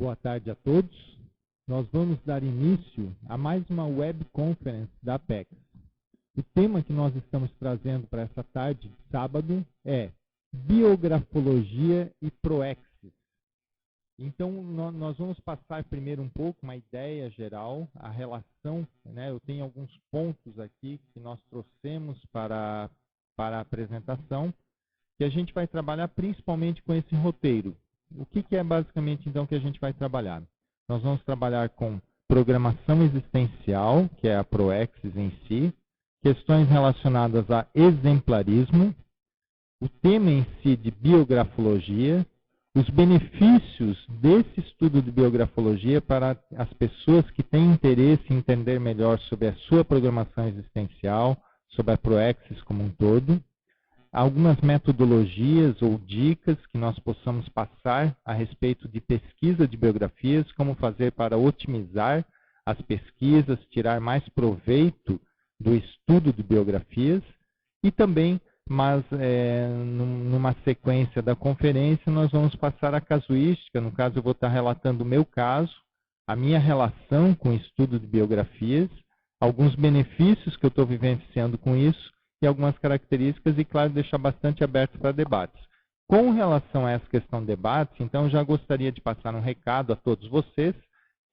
Boa tarde a todos. Nós vamos dar início a mais uma web conference da Apex. O tema que nós estamos trazendo para essa tarde de sábado é Biografologia e Proexis. Então, nós vamos passar primeiro um pouco uma ideia geral, a relação, né? Eu tenho alguns pontos aqui que nós trouxemos para a apresentação, que a gente vai trabalhar principalmente com esse roteiro. O que é basicamente, então, que a gente vai trabalhar? Nós vamos trabalhar com programação existencial, que é a Proexis em si, questões relacionadas a exemplarismo, o tema em si de biografologia, os benefícios desse estudo de biografologia para as pessoas que têm interesse em entender melhor sobre a sua programação existencial, sobre a Proexis como um todo, algumas metodologias ou dicas que nós possamos passar a respeito de pesquisa de biografias, como fazer para otimizar as pesquisas, tirar mais proveito do estudo de biografias e também, mas numa sequência da conferência, nós vamos passar a casuística. No caso, eu vou estar relatando o meu caso, a minha relação com o estudo de biografias, alguns benefícios que eu estou vivenciando com isso e algumas características e, claro, deixar bastante aberto para debates. Com relação a essa questão de debates, então, eu já gostaria de passar um recado a todos vocês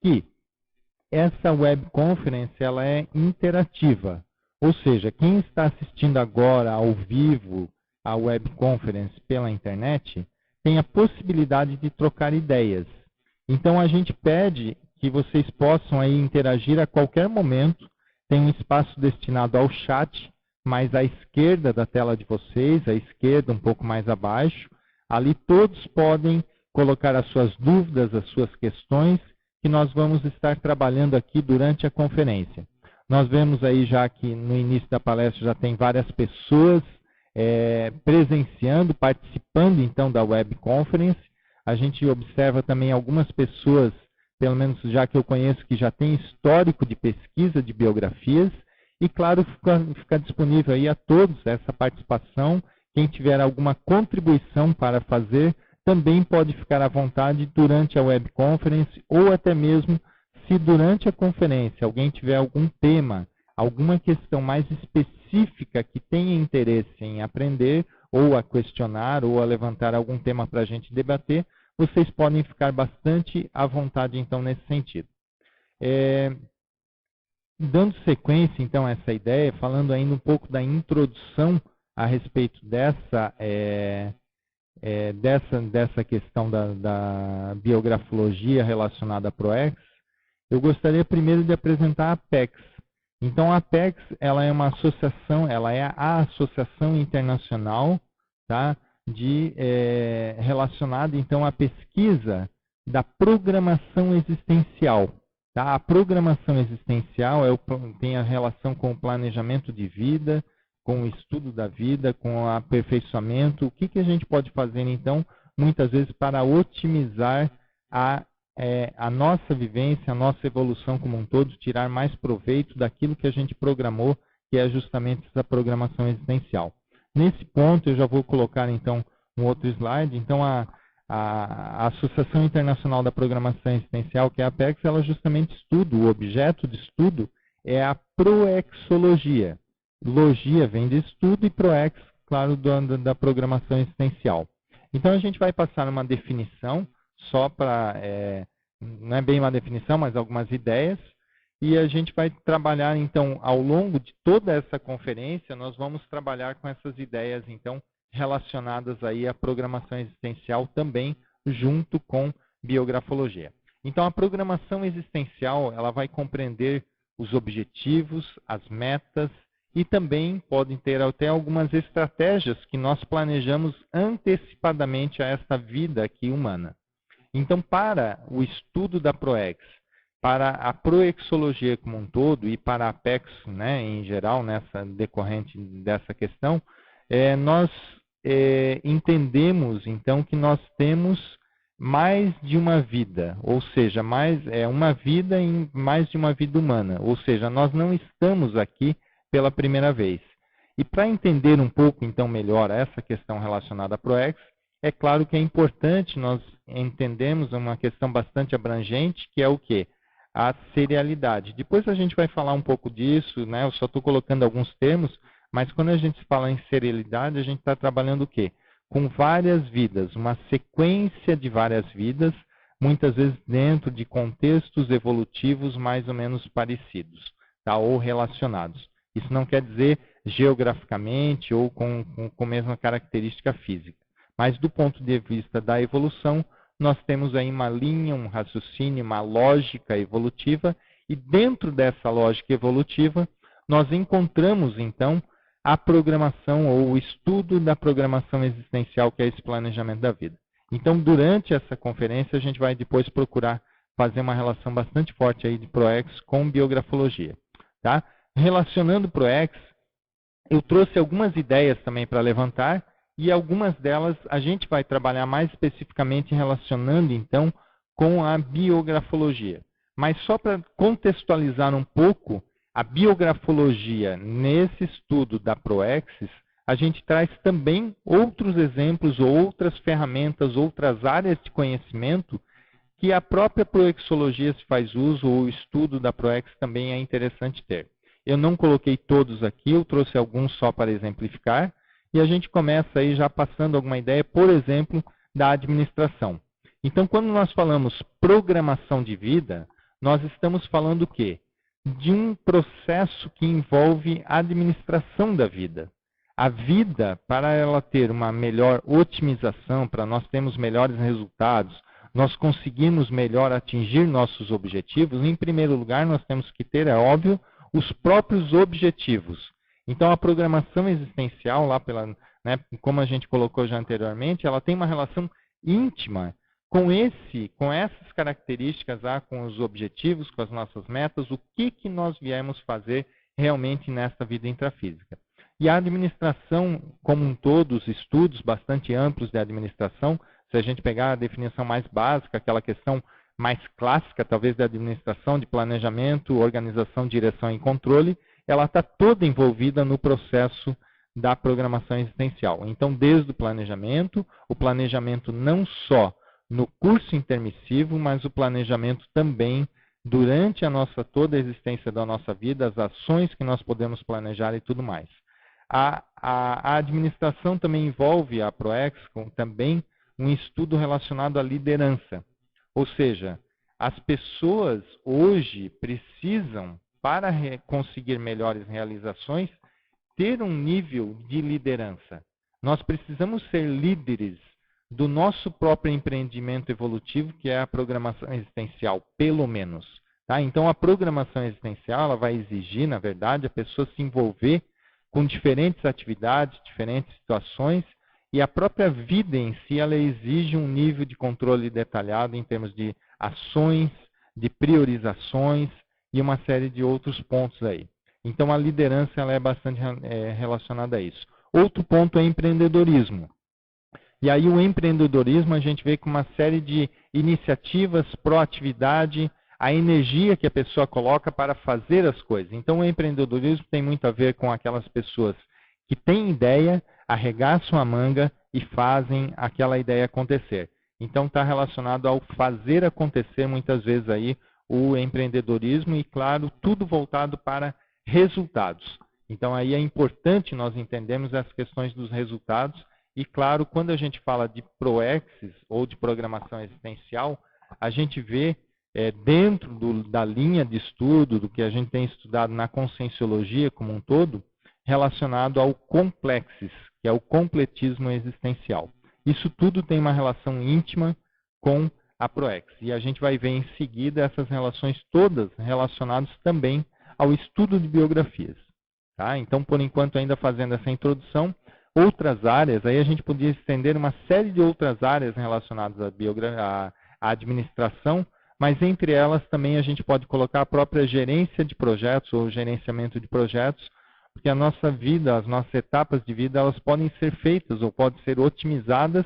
que essa web conference ela é interativa. Ou seja, quem está assistindo agora ao vivo a web conference pela internet tem a possibilidade de trocar ideias. Então a gente pede que vocês possam aí interagir a qualquer momento. Tem um espaço destinado ao chat, mais à esquerda da tela de vocês, à esquerda um pouco mais abaixo. Ali todos podem colocar as suas dúvidas, as suas questões, que nós vamos estar trabalhando aqui durante a conferência. Nós vemos aí já que no início da palestra já tem várias pessoas presenciando, participando então da web conference. A gente observa também algumas pessoas, pelo menos já que eu conheço, que já têm histórico de pesquisa de biografias. E claro, fica disponível aí a todos essa participação. Quem tiver alguma contribuição para fazer, também pode ficar à vontade durante a web conference ou até mesmo se durante a conferência alguém tiver algum tema, alguma questão mais específica que tenha interesse em aprender, ou a questionar, ou a levantar algum tema para a gente debater, vocês podem ficar bastante à vontade, então, nesse sentido. Dando sequência, então, a essa ideia, falando ainda um pouco da introdução a respeito dessa questão da biografologia relacionada à Proexis, eu gostaria primeiro de apresentar a Apex. Então, a Apex ela é uma associação, ela é a associação internacional, tá, relacionada então à pesquisa da programação existencial. Tá? A programação existencial tem a relação com o planejamento de vida, com o estudo da vida, com o aperfeiçoamento. O que a gente pode fazer então, muitas vezes, para otimizar a nossa vivência, a nossa evolução como um todo, tirar mais proveito daquilo que a gente programou, que é justamente essa programação existencial. Nesse ponto, eu já vou colocar, então, um outro slide. Então, a Associação Internacional da Programação Existencial, que é a Apex, ela justamente estuda, o objeto de estudo é a proexologia. Logia vem de estudo e proex, claro, da programação existencial. Então, a gente vai passar uma definição, só para, não é bem uma definição, mas algumas ideias, e a gente vai trabalhar, então, ao longo de toda essa conferência, nós vamos trabalhar com essas ideias, então, relacionadas aí à programação existencial também, junto com biografologia. Então, a programação existencial, ela vai compreender os objetivos, as metas, e também podem ter até algumas estratégias que nós planejamos antecipadamente a esta vida aqui humana. Então, para o estudo da Proex, para a proexologia como um todo e para a Apex, né, em geral, nessa decorrente dessa questão, nós entendemos, então, que nós temos mais de uma vida, ou seja, uma vida em mais de uma vida humana, ou seja, nós não estamos aqui pela primeira vez. E para entender um pouco, então, melhor essa questão relacionada à Proex, é claro que é importante nós entendemos uma questão bastante abrangente, que é o quê? A serialidade. Depois a gente vai falar um pouco disso, né? Eu só estou colocando alguns termos, mas quando a gente fala em serialidade, a gente está trabalhando o quê? Com várias vidas, uma sequência de várias vidas, muitas vezes dentro de contextos evolutivos mais ou menos parecidos, tá? Ou relacionados. Isso não quer dizer geograficamente ou com a mesma característica física. Mas do ponto de vista da evolução, nós temos aí uma linha, um raciocínio, uma lógica evolutiva, e dentro dessa lógica evolutiva, nós encontramos, então, a programação ou o estudo da programação existencial, que é esse planejamento da vida. Então, durante essa conferência, a gente vai depois procurar fazer uma relação bastante forte aí de ProEx com biografologia. Tá? Relacionando ProEx, eu trouxe algumas ideias também para levantar, e algumas delas a gente vai trabalhar mais especificamente relacionando, então, com a biografologia. Mas só para contextualizar um pouco, a biografologia nesse estudo da ProExis, a gente traz também outros exemplos, outras ferramentas, outras áreas de conhecimento que a própria proexologia se faz uso, ou o estudo da ProEx também é interessante ter. Eu não coloquei todos aqui, eu trouxe alguns só para exemplificar, e a gente começa aí já passando alguma ideia, por exemplo, da administração. Então, quando nós falamos programação de vida, nós estamos falando o quê? De um processo que envolve a administração da vida. A vida, para ela ter uma melhor otimização, para nós termos melhores resultados, nós conseguirmos melhor atingir nossos objetivos, em primeiro lugar, nós temos que ter, é óbvio, os próprios objetivos. Então, a programação existencial, lá como a gente colocou já anteriormente, ela tem uma relação íntima com essas características, com os objetivos, com as nossas metas, o que nós viemos fazer realmente nesta vida intrafísica. E a administração, como um todo, os estudos bastante amplos de administração, se a gente pegar a definição mais básica, aquela questão mais clássica, talvez, da administração, de planejamento, organização, direção e controle, ela está toda envolvida no processo da programação existencial. Então, desde o planejamento não só no curso intermissivo, mas o planejamento também durante toda a existência da nossa vida, as ações que nós podemos planejar e tudo mais. A administração também envolve a ProEx com também um estudo relacionado à liderança. Ou seja, as pessoas hoje precisam, para conseguir melhores realizações, ter um nível de liderança. Nós precisamos ser líderes do nosso próprio empreendimento evolutivo, que é a programação existencial, pelo menos. Tá? Então, a programação existencial ela vai exigir, na verdade, a pessoa se envolver com diferentes atividades, diferentes situações, e a própria vida em si ela exige um nível de controle detalhado em termos de ações, de priorizações, e uma série de outros pontos aí. Então, a liderança ela é bastante relacionada a isso. Outro ponto é empreendedorismo. E aí o empreendedorismo a gente vê com uma série de iniciativas, proatividade, a energia que a pessoa coloca para fazer as coisas. Então, o empreendedorismo tem muito a ver com aquelas pessoas que têm ideia, arregaçam a manga e fazem aquela ideia acontecer. Então, está relacionado ao fazer acontecer, muitas vezes, aí, o empreendedorismo e, claro, tudo voltado para resultados. Então, aí é importante nós entendermos as questões dos resultados e, claro, quando a gente fala de ProExis ou de programação existencial, a gente vê dentro da linha de estudo, do que a gente tem estudado na conscienciologia como um todo, relacionado ao complexis, que é o completismo existencial. Isso tudo tem uma relação íntima com a ProEx. E a gente vai ver em seguida essas relações todas relacionadas também ao estudo de biografias. Tá? Então, por enquanto, ainda fazendo essa introdução, outras áreas, aí a gente podia estender uma série de outras áreas relacionadas à administração, mas entre elas também a gente pode colocar a própria gerência de projetos ou gerenciamento de projetos, porque a nossa vida, as nossas etapas de vida, elas podem ser feitas ou podem ser otimizadas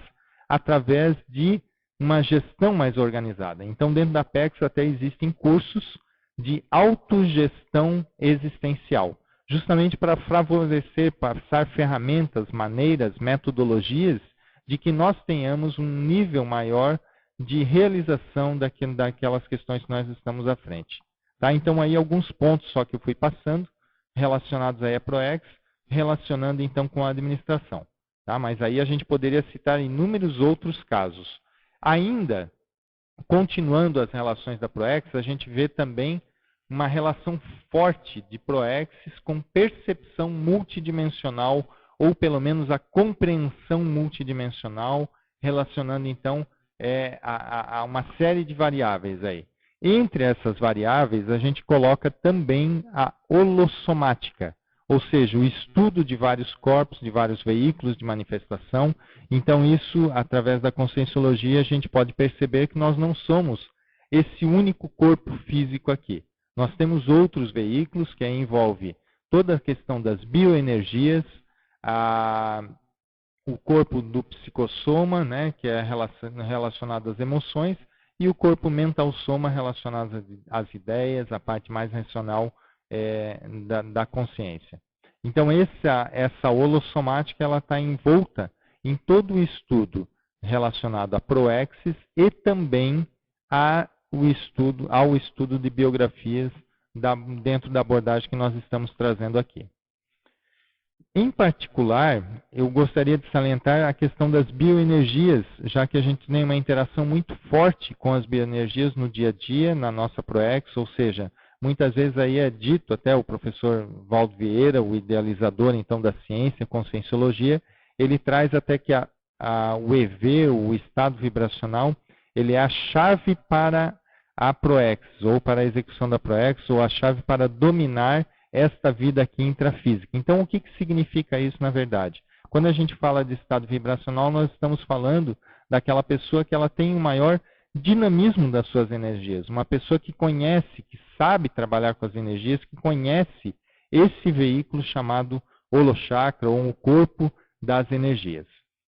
através de uma gestão mais organizada. Então, dentro da PEX até existem cursos de autogestão existencial, justamente para favorecer, passar ferramentas, maneiras, metodologias de que nós tenhamos um nível maior de realização daquelas questões que nós estamos à frente. Tá? Então, aí alguns pontos só que eu fui passando, relacionados aí a ProEx, relacionando então com a administração. Tá? Mas aí a gente poderia citar inúmeros outros casos. Ainda, continuando as relações da ProEx, a gente vê também uma relação forte de ProExes com percepção multidimensional, ou pelo menos a compreensão multidimensional, relacionando então a uma série de variáveis aí. Entre essas variáveis, a gente coloca também a holossomática, ou seja, o estudo de vários corpos, de vários veículos de manifestação. Então, isso, através da conscienciologia, a gente pode perceber que nós não somos esse único corpo físico aqui. Nós temos outros veículos que envolve toda a questão das bioenergias, o corpo do psicossoma, né, que é relacionado às emoções, e o corpo mental-soma relacionado às ideias, a parte mais racional da consciência. Então, essa holossomática está envolta em todo o estudo relacionado a ProExes e também ao estudo de biografias dentro da abordagem que nós estamos trazendo aqui. Em particular, eu gostaria de salientar a questão das bioenergias, já que a gente tem uma interação muito forte com as bioenergias no dia a dia, na nossa ProEx, ou seja, muitas vezes aí é dito, até o professor Valdo Vieira, o idealizador então da ciência, conscienciologia, ele traz até que o EV, o estado vibracional, ele é a chave para a ProEx, ou para a execução da ProEx, ou a chave para dominar esta vida aqui intrafísica. Então, o que significa isso na verdade? Quando a gente fala de estado vibracional, nós estamos falando daquela pessoa que ela tem um maior dinamismo das suas energias. Uma pessoa que conhece, que sabe trabalhar com as energias, que conhece esse veículo chamado holochakra, ou o corpo das energias.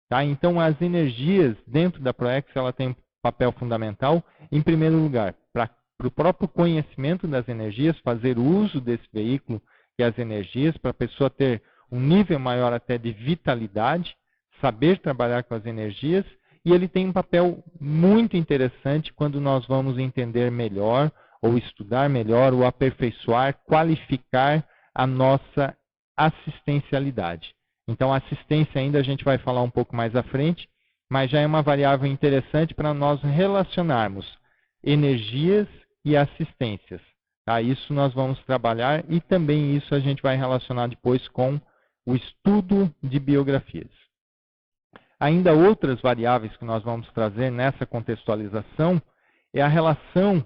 Tá? Então, as energias dentro da ProEx, ela tem um papel fundamental, em primeiro lugar, para o próprio conhecimento das energias, fazer uso desse veículo que é as energias, para a pessoa ter um nível maior até de vitalidade, saber trabalhar com as energias, e ele tem um papel muito interessante quando nós vamos entender melhor, ou estudar melhor, ou aperfeiçoar, qualificar a nossa assistencialidade. Então, a assistência ainda a gente vai falar um pouco mais à frente, mas já é uma variável interessante para nós relacionarmos energias e assistências. Tá? Isso nós vamos trabalhar e também isso a gente vai relacionar depois com o estudo de biografias. Ainda outras variáveis que nós vamos trazer nessa contextualização é a relação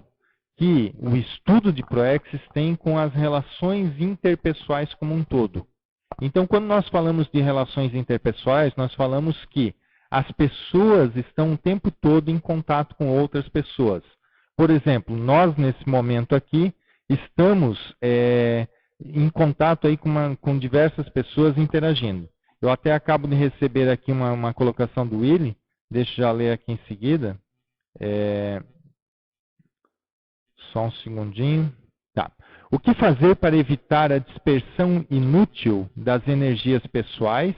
que o estudo de ProExes tem com as relações interpessoais como um todo. Então, quando nós falamos de relações interpessoais, nós falamos que as pessoas estão o tempo todo em contato com outras pessoas. Por exemplo, nós nesse momento aqui estamos em contato aí com diversas pessoas interagindo. Eu até acabo de receber aqui uma colocação do Willy, deixa eu já ler aqui em seguida. Só um segundinho. Tá. O que fazer para evitar a dispersão inútil das energias pessoais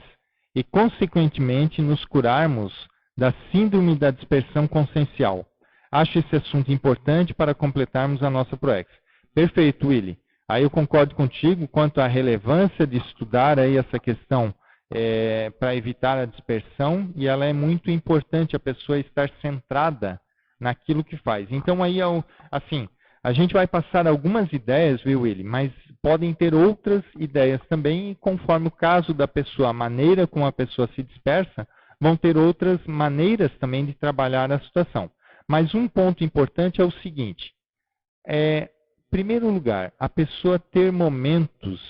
e, consequentemente, nos curarmos da síndrome da dispersão consciencial? Acho esse assunto importante para completarmos a nossa ProEx. Perfeito, Willy. Aí eu concordo contigo quanto à relevância de estudar aí essa questão para evitar a dispersão, e ela é muito importante a pessoa estar centrada naquilo que faz. Então, aí, assim, a gente vai passar algumas ideias, viu, Willy? Mas podem ter outras ideias também, e conforme o caso da pessoa, a maneira como a pessoa se dispersa, vão ter outras maneiras também de trabalhar a situação. Mas um ponto importante é o seguinte, em primeiro lugar, a pessoa ter momentos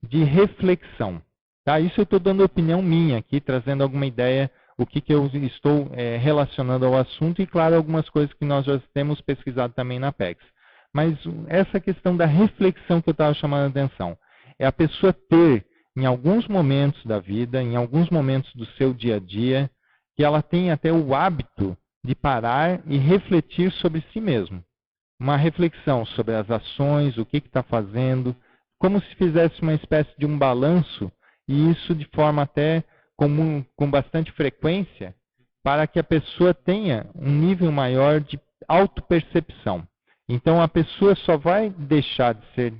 de reflexão. Tá? Isso eu estou dando opinião minha aqui, trazendo alguma ideia, o que eu estou relacionando ao assunto, e claro, algumas coisas que nós já temos pesquisado também na PEX. Mas essa questão da reflexão que eu estava chamando a atenção, é a pessoa ter, em alguns momentos da vida, em alguns momentos do seu dia a dia, que ela tem até o hábito de parar e refletir sobre si mesmo. Uma reflexão sobre as ações, o que está fazendo, como se fizesse uma espécie de um balanço, e isso de forma até com bastante frequência para que a pessoa tenha um nível maior de autopercepção. Então, a pessoa só vai deixar de ser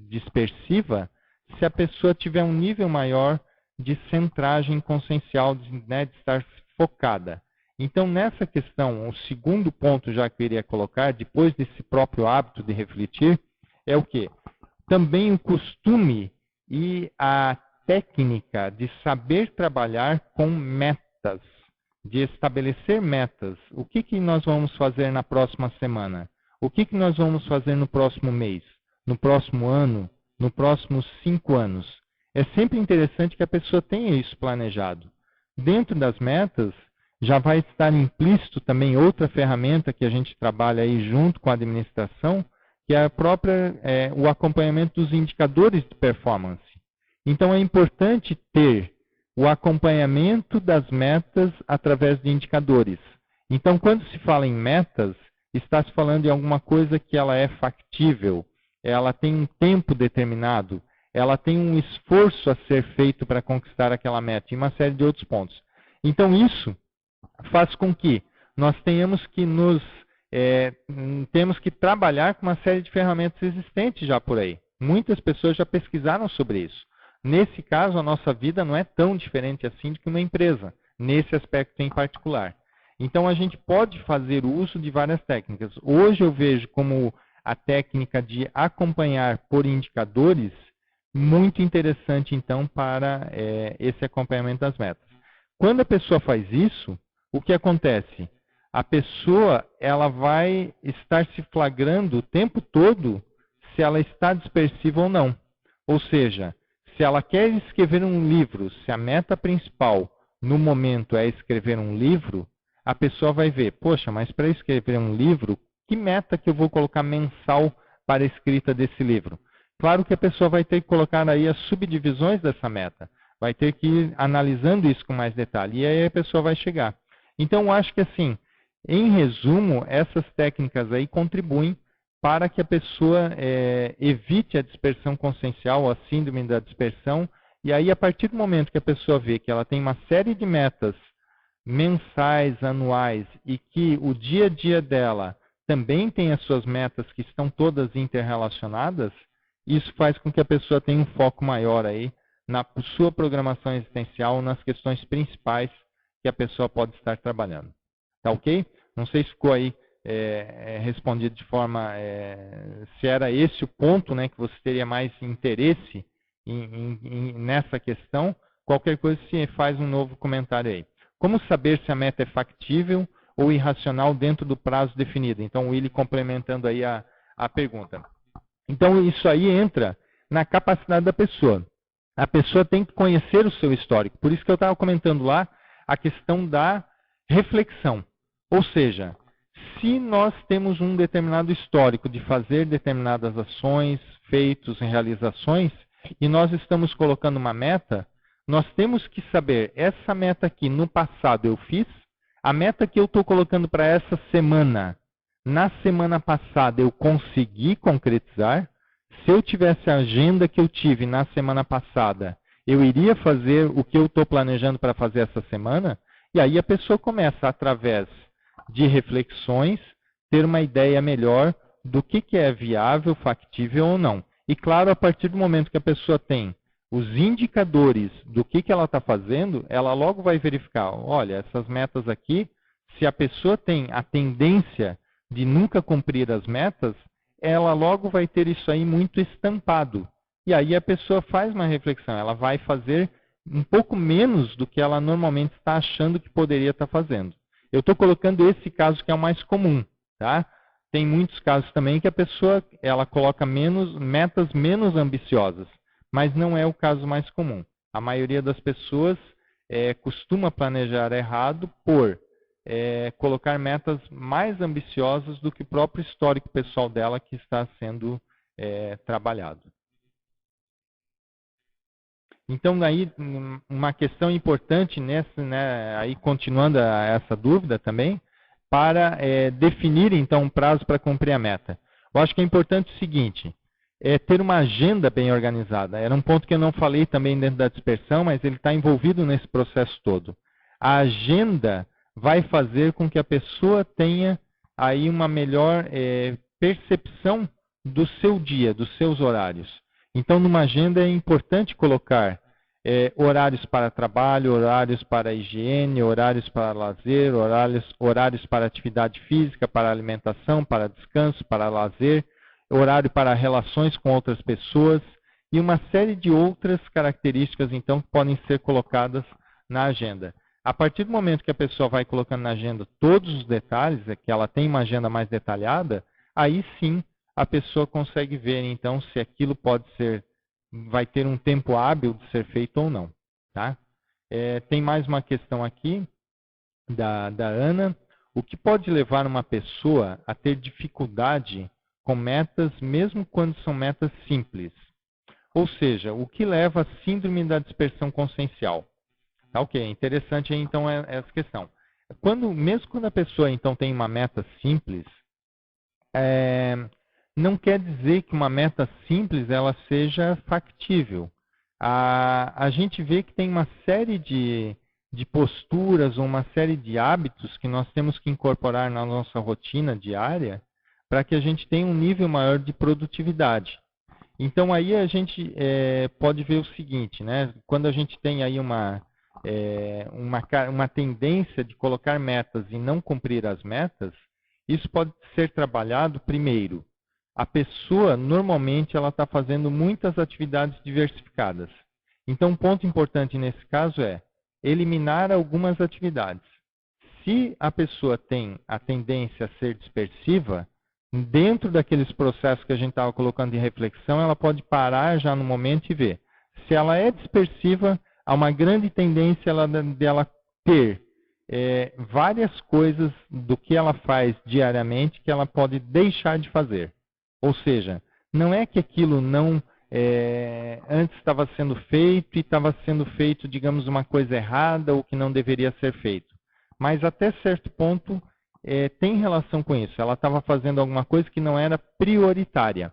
dispersiva se a pessoa tiver um nível maior de centragem consciencial, né, de estar focada. Então, nessa questão, o segundo ponto já que eu iria colocar, depois desse próprio hábito de refletir, é o quê? Também o costume e a técnica de saber trabalhar com metas, de estabelecer metas. O que nós vamos fazer na próxima semana? O que nós vamos fazer no próximo mês? No próximo ano? Nos próximos 5 anos? É sempre interessante que a pessoa tenha isso planejado. Dentro das metas, já vai estar implícito também outra ferramenta que a gente trabalha aí junto com a administração, que é o acompanhamento dos indicadores de performance. Então, é importante ter o acompanhamento das metas através de indicadores. Então, quando se fala em metas, está se falando em alguma coisa que ela é factível, ela tem um tempo determinado, ela tem um esforço a ser feito para conquistar aquela meta, e uma série de outros pontos. Então, isso faz com que nós tenhamos que trabalhar com uma série de ferramentas existentes já por aí. Muitas pessoas já pesquisaram sobre isso. Nesse caso, a nossa vida não é tão diferente assim do que uma empresa, nesse aspecto em particular. Então, a gente pode fazer uso de várias técnicas. Hoje eu vejo como a técnica de acompanhar por indicadores muito interessante, então, para esse acompanhamento das metas. Quando a pessoa faz isso, o que acontece? A pessoa ela vai estar se flagrando o tempo todo se ela está dispersiva ou não. Ou seja, se ela quer escrever um livro, se a meta principal no momento é escrever um livro, a pessoa vai ver, poxa, mas para escrever um livro, que meta que eu vou colocar mensal para a escrita desse livro? Claro que a pessoa vai ter que colocar aí as subdivisões dessa meta, vai ter que ir analisando isso com mais detalhe, e aí a pessoa vai chegar. Então, eu acho que assim, em resumo, essas técnicas aí contribuem para que a pessoa evite a dispersão consciencial, a síndrome da dispersão, e aí a partir do momento que a pessoa vê que ela tem uma série de metas mensais, anuais, e que o dia a dia dela também tem as suas metas que estão todas interrelacionadas, isso faz com que a pessoa tenha um foco maior aí na sua programação existencial, nas questões principais que a pessoa pode estar trabalhando. Tá ok? Não sei se ficou aí respondido de forma... se era esse o ponto, né, que você teria mais interesse nessa questão. Qualquer coisa, se faz um novo comentário aí. Como saber se a meta é factível ou irracional dentro do prazo definido? Então, o Willy complementando aí a pergunta. Então, isso aí entra na capacidade da pessoa. A pessoa tem que conhecer o seu histórico. Por isso que eu estava comentando lá a questão da reflexão. Ou seja, se nós temos um determinado histórico de fazer determinadas ações, feitos, realizações, e nós estamos colocando uma meta, nós temos que saber, essa meta aqui no passado eu fiz, a meta que eu estou colocando para essa semana, na semana passada eu consegui concretizar. Se eu tivesse a agenda que eu tive na semana passada, eu iria fazer o que eu estou planejando para fazer essa semana? E aí a pessoa começa, através de reflexões, ter uma ideia melhor do que é viável, factível ou não. E claro, a partir do momento que a pessoa tem os indicadores do que ela está fazendo, ela logo vai verificar, olha, essas metas aqui, se a pessoa tem a tendência de nunca cumprir as metas, ela logo vai ter isso aí muito estampado. E aí a pessoa faz uma reflexão, ela vai fazer um pouco menos do que ela normalmente está achando que poderia estar fazendo. Eu estou colocando esse caso que é o mais comum, tá? Tem muitos casos também que a pessoa ela coloca metas menos ambiciosas, mas não é o caso mais comum. A maioria das pessoas costuma planejar errado por colocar metas mais ambiciosas do que o próprio histórico pessoal dela que está sendo trabalhado. Então, daí, uma questão importante nessa, né, aí continuando essa dúvida também, para definir, então, um prazo para cumprir a meta. Eu acho que é importante o seguinte, é ter uma agenda bem organizada. Era um ponto que eu não falei também dentro da dispersão, mas ele está envolvido nesse processo todo. A agenda vai fazer com que a pessoa tenha aí uma melhor percepção do seu dia, dos seus horários. Então, numa agenda é importante colocar horários para trabalho, horários para higiene, horários para lazer, horários para atividade física, para alimentação, para descanso, para lazer, horário para relações com outras pessoas e uma série de outras características, então, que podem ser colocadas na agenda. A partir do momento que a pessoa vai colocando na agenda todos os detalhes, que ela tem uma agenda mais detalhada, aí sim a pessoa consegue ver, então, se aquilo vai ter um tempo hábil de ser feito ou não. Tá? Tem mais uma questão aqui da Ana. O que pode levar uma pessoa a ter dificuldade com metas, mesmo quando são metas simples? Ou seja, o que leva à síndrome da dispersão consciencial? Tá, ok, interessante então essa questão. Mesmo quando a pessoa então tem uma meta simples, não quer dizer que uma meta simples ela seja factível. A gente vê que tem uma série de posturas ou uma série de hábitos que nós temos que incorporar na nossa rotina diária para que a gente tenha um nível maior de produtividade. Então aí a gente pode ver o seguinte, né? Quando a gente tem aí uma tendência de colocar metas e não cumprir as metas, isso pode ser trabalhado primeiro. A pessoa, normalmente, ela está fazendo muitas atividades diversificadas. Então, um ponto importante nesse caso é eliminar algumas atividades. Se a pessoa tem a tendência a ser dispersiva, dentro daqueles processos que a gente estava colocando de reflexão, ela pode parar já no momento e ver. Se ela é dispersiva, há uma grande tendência dela ter várias coisas do que ela faz diariamente que ela pode deixar de fazer. Ou seja, não é que aquilo não antes estava sendo feito e estava sendo feito, digamos, uma coisa errada ou que não deveria ser feito. Mas até certo ponto tem relação com isso. Ela estava fazendo alguma coisa que não era prioritária.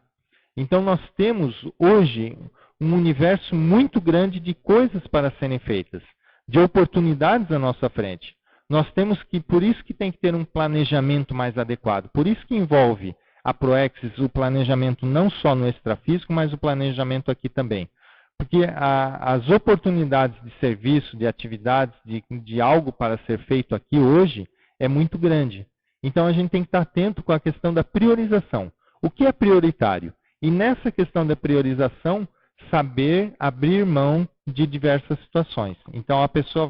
Então nós temos hoje um universo muito grande de coisas para serem feitas, de oportunidades à nossa frente. Nós temos por isso que tem que ter um planejamento mais adequado. Por isso que envolve a Proexis o planejamento não só no extrafísico, mas o planejamento aqui também. Porque as oportunidades de serviço, de atividades, de algo para ser feito aqui hoje é muito grande. Então a gente tem que estar atento com a questão da priorização. O que é prioritário? E nessa questão da priorização, saber abrir mão de diversas situações. Então a pessoa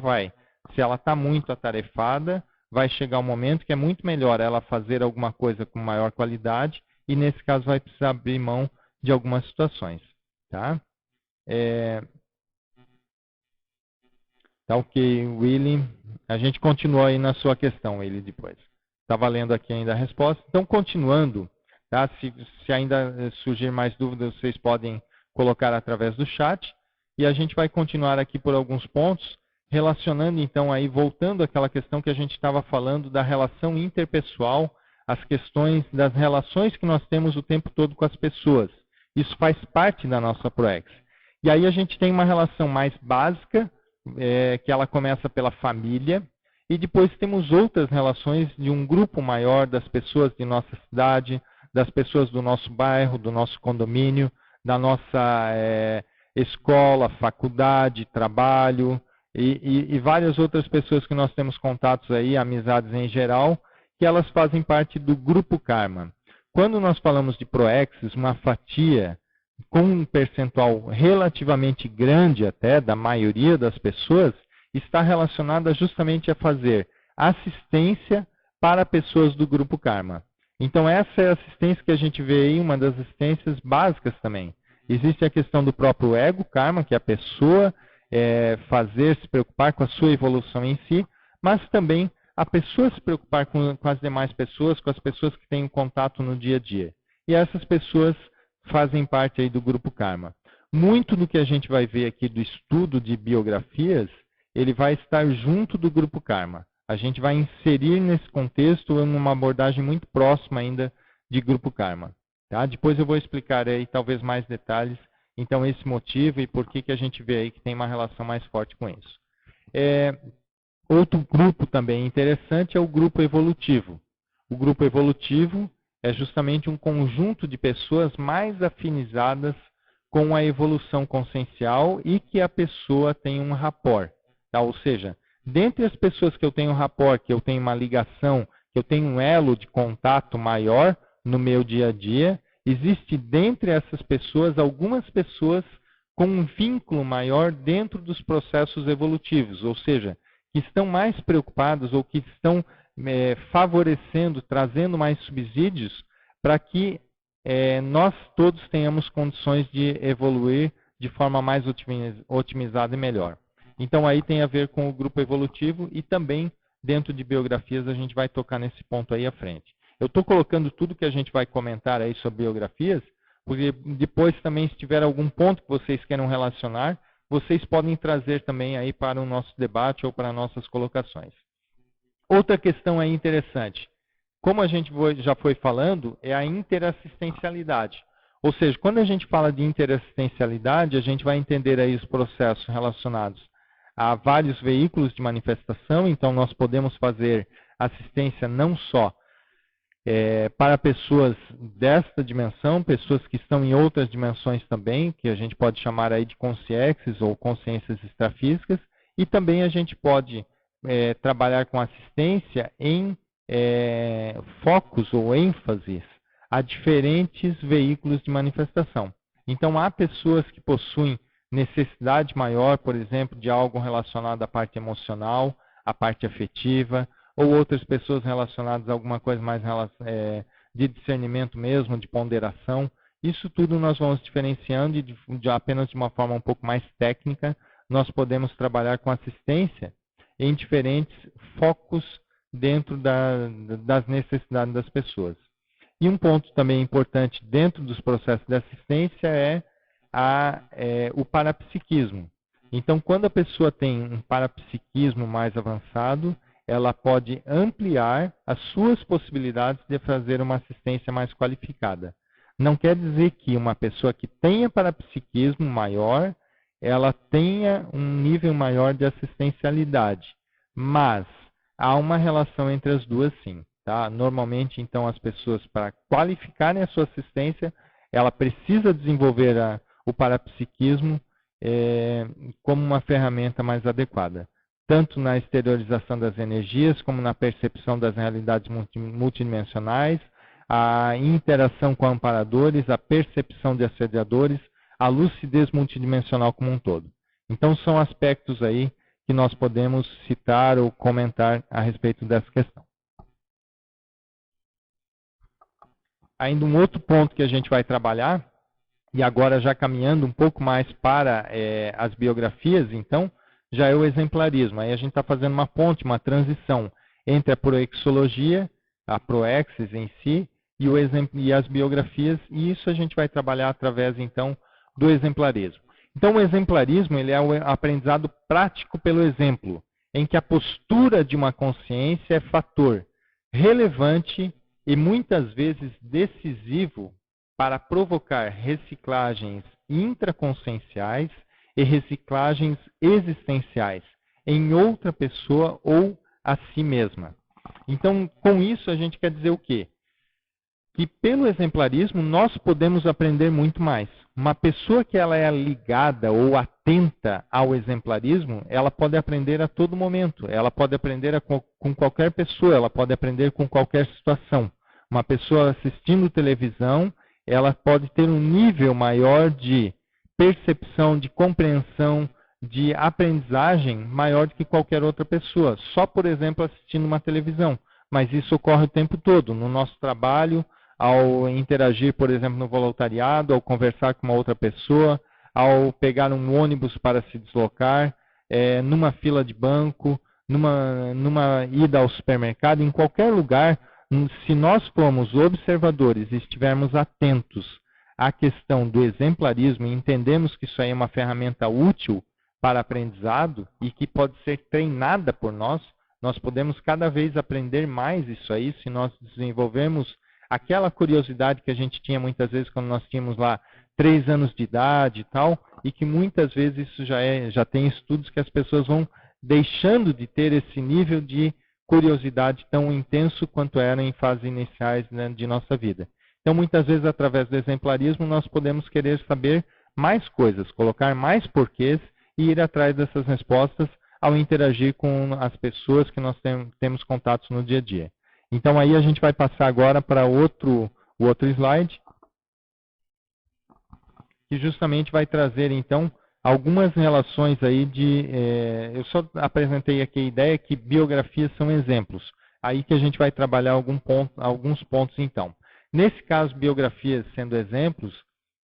se ela está muito atarefada, vai chegar um momento que é muito melhor ela fazer alguma coisa com maior qualidade e nesse caso vai precisar abrir mão de algumas situações. Tá? Tá ok, Willy. A gente continua aí na sua questão, Willy, depois. Está valendo aqui ainda a resposta. Então, continuando, tá? Se ainda surgir mais dúvidas, vocês podem colocar através do chat. E a gente vai continuar aqui por alguns pontos, relacionando então aí, voltando àquela questão que a gente estava falando da relação interpessoal, as questões das relações que nós temos o tempo todo com as pessoas. Isso faz parte da nossa Proex. E aí a gente tem uma relação mais básica, que ela começa pela família, e depois temos outras relações de um grupo maior das pessoas de nossa cidade, das pessoas do nosso bairro, do nosso condomínio, da nossa escola, faculdade, trabalho, e várias outras pessoas que nós temos contatos aí, amizades em geral, que elas fazem parte do grupo Karma. Quando nós falamos de Proexis, uma fatia com um percentual relativamente grande até da maioria das pessoas, está relacionada justamente a fazer assistência para pessoas do grupo Karma. Então essa é a assistência que a gente vê aí, uma das assistências básicas também. Existe a questão do próprio ego Karma, que é a pessoa se preocupar com a sua evolução em si, mas também a pessoa se preocupar com as demais pessoas, com as pessoas que têm contato no dia a dia. E essas pessoas fazem parte aí do grupo Karma. Muito do que a gente vai ver aqui do estudo de biografias, ele vai estar junto do grupo Karma. A gente vai inserir nesse contexto uma abordagem muito próxima ainda de grupo Karma. Tá? Depois eu vou explicar aí talvez mais detalhes, então esse motivo e por que a gente vê aí que tem uma relação mais forte com isso. Outro grupo também interessante é o grupo evolutivo. O grupo evolutivo é justamente um conjunto de pessoas mais afinizadas com a evolução consciencial e que a pessoa tem um rapport. Tá? Ou seja, dentre as pessoas que eu tenho um rapport, que eu tenho uma ligação, que eu tenho um elo de contato maior no meu dia a dia, existe dentre essas pessoas algumas pessoas com um vínculo maior dentro dos processos evolutivos, ou seja, que estão mais preocupados ou que estão favorecendo, trazendo mais subsídios para que nós todos tenhamos condições de evoluir de forma mais otimizada e melhor. Então aí tem a ver com o grupo evolutivo e também dentro de biografias a gente vai tocar nesse ponto aí à frente. Eu estou colocando tudo que a gente vai comentar aí sobre biografias, porque depois também se tiver algum ponto que vocês queiram relacionar, vocês podem trazer também aí para o nosso debate ou para nossas colocações. Outra questão aí interessante, como a gente já foi falando, é a interassistencialidade. Ou seja, quando a gente fala de interassistencialidade, a gente vai entender aí os processos relacionados a vários veículos de manifestação, então nós podemos fazer assistência não só para pessoas desta dimensão, pessoas que estão em outras dimensões também, que a gente pode chamar aí de consciências ou consciências extrafísicas, e também a gente pode trabalhar com assistência em focos ou ênfases a diferentes veículos de manifestação. Então, há pessoas que possuem necessidade maior, por exemplo, de algo relacionado à parte emocional, à parte afetiva, ou outras pessoas relacionadas a alguma coisa mais de discernimento mesmo, de ponderação. Isso tudo nós vamos diferenciando e apenas de uma forma um pouco mais técnica, nós podemos trabalhar com assistência em diferentes focos dentro das necessidades das pessoas. E um ponto também importante dentro dos processos de assistência é o parapsiquismo. Então, quando a pessoa tem um parapsiquismo mais avançado, ela pode ampliar as suas possibilidades de fazer uma assistência mais qualificada. Não quer dizer que uma pessoa que tenha parapsiquismo maior, ela tenha um nível maior de assistencialidade, mas há uma relação entre as duas sim. Tá? Normalmente, então, as pessoas, para qualificarem a sua assistência, ela precisa desenvolver o parapsiquismo como uma ferramenta mais adequada, tanto na exteriorização das energias, como na percepção das realidades multidimensionais, a interação com amparadores, a percepção de assediadores, a lucidez multidimensional como um todo. Então, são aspectos aí que nós podemos citar ou comentar a respeito dessa questão. Ainda um outro ponto que a gente vai trabalhar, e agora já caminhando um pouco mais para as biografias, então, já é o exemplarismo. Aí a gente está fazendo uma ponte, uma transição entre a proexologia, a proexis em si, e as biografias, e isso a gente vai trabalhar através, então, do exemplarismo. Então, o exemplarismo ele é o aprendizado prático pelo exemplo, em que a postura de uma consciência é fator relevante e muitas vezes decisivo para provocar reciclagens intraconscienciais e reciclagens existenciais em outra pessoa ou a si mesma. Então, com isso, a gente quer dizer o quê? Que pelo exemplarismo nós podemos aprender muito mais. Uma pessoa que ela é ligada ou atenta ao exemplarismo, ela pode aprender a todo momento. Ela pode aprender com qualquer pessoa, ela pode aprender com qualquer situação. Uma pessoa assistindo televisão, ela pode ter um nível maior de percepção, de compreensão, de aprendizagem maior do que qualquer outra pessoa, só, por exemplo, assistindo uma televisão. Mas isso ocorre o tempo todo, no nosso trabalho, ao interagir, por exemplo, no voluntariado, ao conversar com uma outra pessoa, ao pegar um ônibus para se deslocar, numa fila de banco, numa ida ao supermercado, em qualquer lugar. Se nós formos observadores e estivermos atentos à questão do exemplarismo e entendemos que isso aí é uma ferramenta útil para aprendizado e que pode ser treinada por nós, nós podemos cada vez aprender mais isso aí se nós desenvolvermos aquela curiosidade que a gente tinha muitas vezes quando nós tínhamos lá 3 anos de idade e tal, e que muitas vezes isso já tem estudos que as pessoas vão deixando de ter esse nível de curiosidade tão intenso quanto era em fases iniciais, né, de nossa vida. Então, muitas vezes, através do exemplarismo, nós podemos querer saber mais coisas, colocar mais porquês e ir atrás dessas respostas ao interagir com as pessoas que nós temos contatos no dia a dia. Então, aí a gente vai passar agora para o outro slide, que justamente vai trazer, então, algumas relações aí eu só apresentei aqui a ideia que biografias são exemplos. Aí que a gente vai trabalhar alguns pontos, então. Nesse caso, biografias sendo exemplos,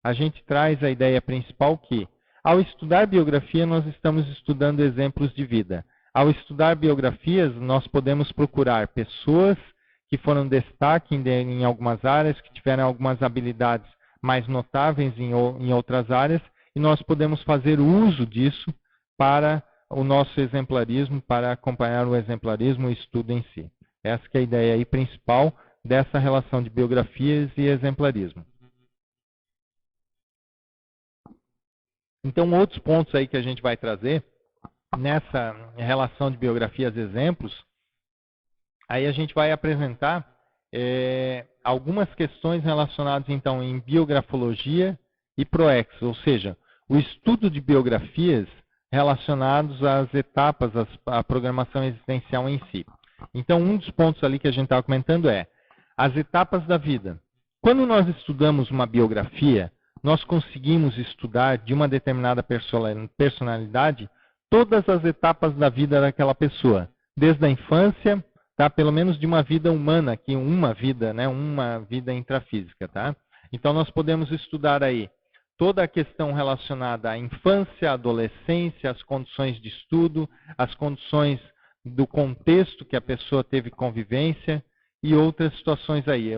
a gente traz a ideia principal que, ao estudar biografia, nós estamos estudando exemplos de vida. Ao estudar biografias, nós podemos procurar pessoas que foram destaque em algumas áreas, que tiveram algumas habilidades mais notáveis em outras áreas, e nós podemos fazer uso disso para o nosso exemplarismo, para acompanhar o exemplarismo, o estudo em si. Essa que é a ideia aí principal dessa relação de biografias e exemplarismo. Então, outros pontos aí que a gente vai trazer nessa relação de biografias e exemplos, aí a gente vai apresentar algumas questões relacionadas, então, em biografologia e proex, ou seja, o estudo de biografias relacionados às etapas, à programação existencial em si. Então, um dos pontos ali que a gente estava comentando é as etapas da vida. Quando nós estudamos uma biografia, nós conseguimos estudar de uma determinada personalidade todas as etapas da vida daquela pessoa, desde a infância, tá? Pelo menos de uma vida humana, aqui uma vida, né? Uma vida intrafísica, tá? Então nós podemos estudar aí toda a questão relacionada à infância, à adolescência, as condições de estudo, as condições do contexto que a pessoa teve convivência e outras situações aí,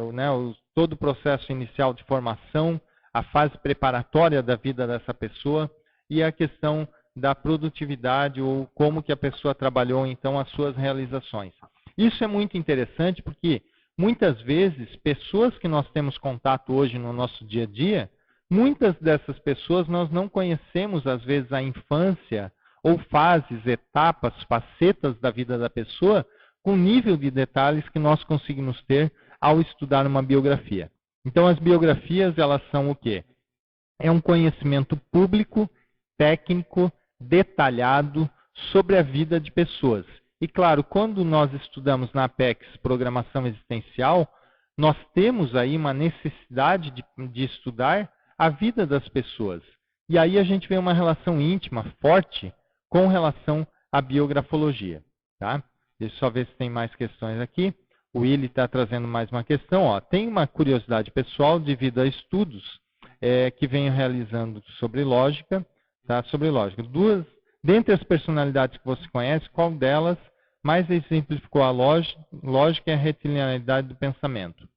todo o processo inicial de formação, a fase preparatória da vida dessa pessoa e a questão da produtividade ou como que a pessoa trabalhou então as suas realizações. Isso é muito interessante porque muitas vezes pessoas que nós temos contato hoje no nosso dia a dia, muitas dessas pessoas nós não conhecemos às vezes a infância ou fases, etapas, facetas da vida da pessoa com o nível de detalhes que nós conseguimos ter ao estudar uma biografia. Então, as biografias, elas são o quê? É um conhecimento público, técnico, detalhado sobre a vida de pessoas. E, claro, quando nós estudamos na Apex Programação Existencial, nós temos aí uma necessidade de estudar a vida das pessoas. E aí a gente vê uma relação íntima, forte, com relação à biografologia. Tá? Deixa eu só ver se tem mais questões aqui. O Willi está trazendo mais uma questão. Ó. Tem uma curiosidade pessoal devido a estudos que venho realizando sobre lógica. Tá? Sobre lógica. Dentre as personalidades que você conhece, qual delas mais exemplificou a lógica e a retilinearidade do pensamento?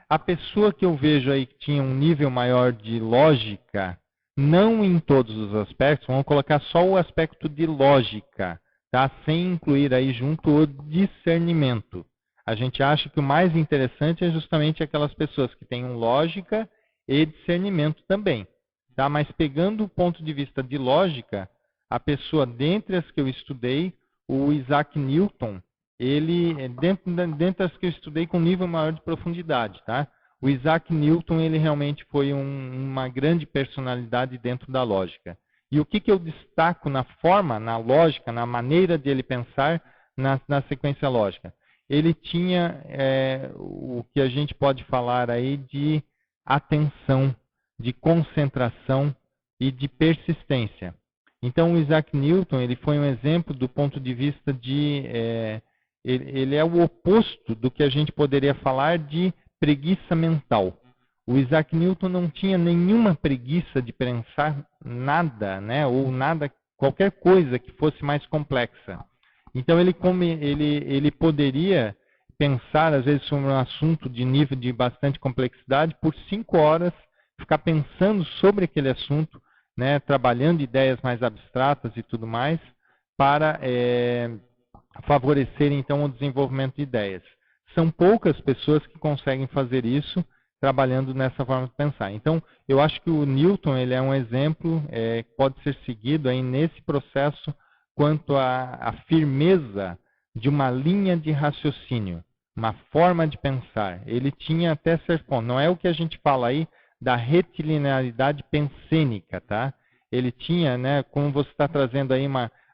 A pessoa que eu vejo aí que tinha um nível maior de lógica, não em todos os aspectos, vamos colocar só o aspecto de lógica, tá? Sem incluir aí junto o discernimento. A gente acha que o mais interessante é justamente aquelas pessoas que tenham lógica e discernimento também. Tá? Mas pegando o ponto de vista de lógica, a pessoa, dentre as que eu estudei, o Isaac Newton, ele, dentro das que eu estudei com nível maior de profundidade, tá? O Isaac Newton, ele realmente foi uma grande personalidade dentro da lógica. E o que eu destaco na forma, na lógica, na maneira de ele pensar na sequência lógica? Ele tinha o que a gente pode falar aí de atenção, de concentração e de persistência. Então, o Isaac Newton, ele foi um exemplo do ponto de vista de... ele é o oposto do que a gente poderia falar de preguiça mental. O Isaac Newton não tinha nenhuma preguiça de pensar nada, né? Ou nada, qualquer coisa que fosse mais complexa. Então, ele poderia pensar, às vezes, sobre um assunto de nível de bastante complexidade por 5 horas, ficar pensando sobre aquele assunto, né? Trabalhando ideias mais abstratas e tudo mais, para favorecer, então, o desenvolvimento de ideias. são poucas pessoas que conseguem fazer isso trabalhando nessa forma de pensar. Então, eu acho que o Newton ele é um exemplo que pode ser seguido aí nesse processo quanto à firmeza de uma linha de raciocínio, uma forma de pensar. Ele tinha até certo ponto, não é o que a gente fala aí da retilinearidade pensênica, tá? Ele tinha, né, como você está trazendo aí,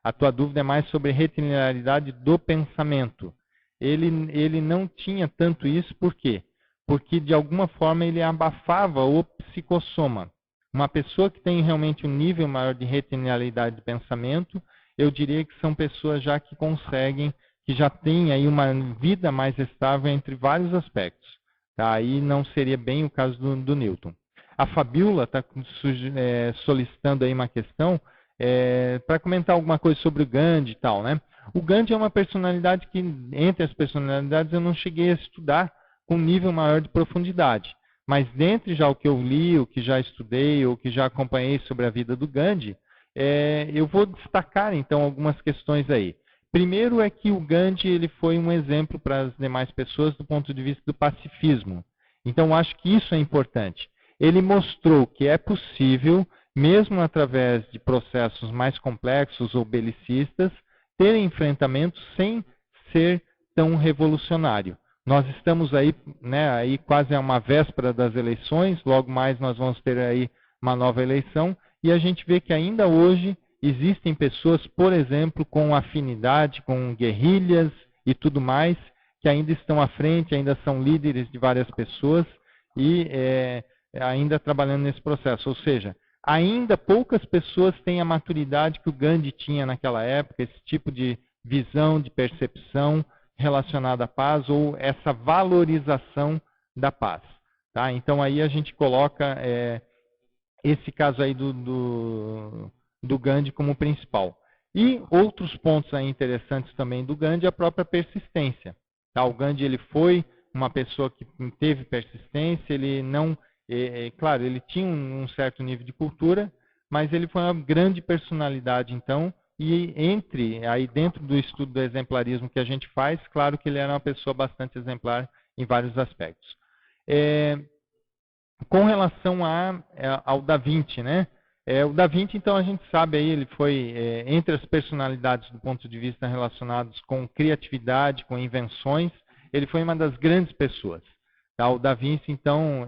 a tua dúvida é mais sobre retilinearidade do pensamento. Ele não tinha tanto isso, por quê? Porque, de alguma forma, ele abafava o psicossoma. Uma pessoa que tem realmente um nível maior de retilinearidade de pensamento, eu diria que são pessoas já que conseguem, que já têm aí uma vida mais estável entre vários aspectos. Tá? Aí não seria bem o caso do Newton. A Fabiola está solicitando aí uma questão para comentar alguma coisa sobre o Gandhi e tal, né? O Gandhi é uma personalidade que, entre as personalidades, eu não cheguei a estudar com um nível maior de profundidade. Mas dentre já o que eu li, o que já estudei, o que já acompanhei sobre a vida do Gandhi, eu vou destacar então algumas questões aí. Primeiro é que o Gandhi ele foi um exemplo para as demais pessoas do ponto de vista do pacifismo. Então, acho que isso é importante. Ele mostrou que é possível, mesmo através de processos mais complexos ou belicistas, ter enfrentamentos sem ser tão revolucionário. Nós estamos aí, né, aí quase a uma véspera das eleições, logo mais nós vamos ter aí uma nova eleição, e a gente vê que ainda hoje existem pessoas, por exemplo, com afinidade com guerrilhas e tudo mais, que ainda estão à frente, ainda são líderes de várias pessoas e ainda trabalhando nesse processo. Ou seja, ainda poucas pessoas têm a maturidade que o Gandhi tinha naquela época, esse tipo de visão, de percepção relacionada à paz ou essa valorização da paz. Tá? Então aí a gente coloca esse caso aí do Gandhi como principal. E outros pontos aí interessantes também do Gandhi, a própria persistência. Tá? O Gandhi ele foi uma pessoa que teve persistência, ele não, claro, ele tinha um certo nível de cultura, mas ele foi uma grande personalidade, então, e aí dentro do estudo do exemplarismo que a gente faz, claro que ele era uma pessoa bastante exemplar em vários aspectos. Com relação ao Da Vinci, né? O Da Vinci, então, a gente sabe aí, ele foi entre as personalidades do ponto de vista relacionados com criatividade, com invenções, ele foi uma das grandes pessoas. Tá? O Da Vinci, então,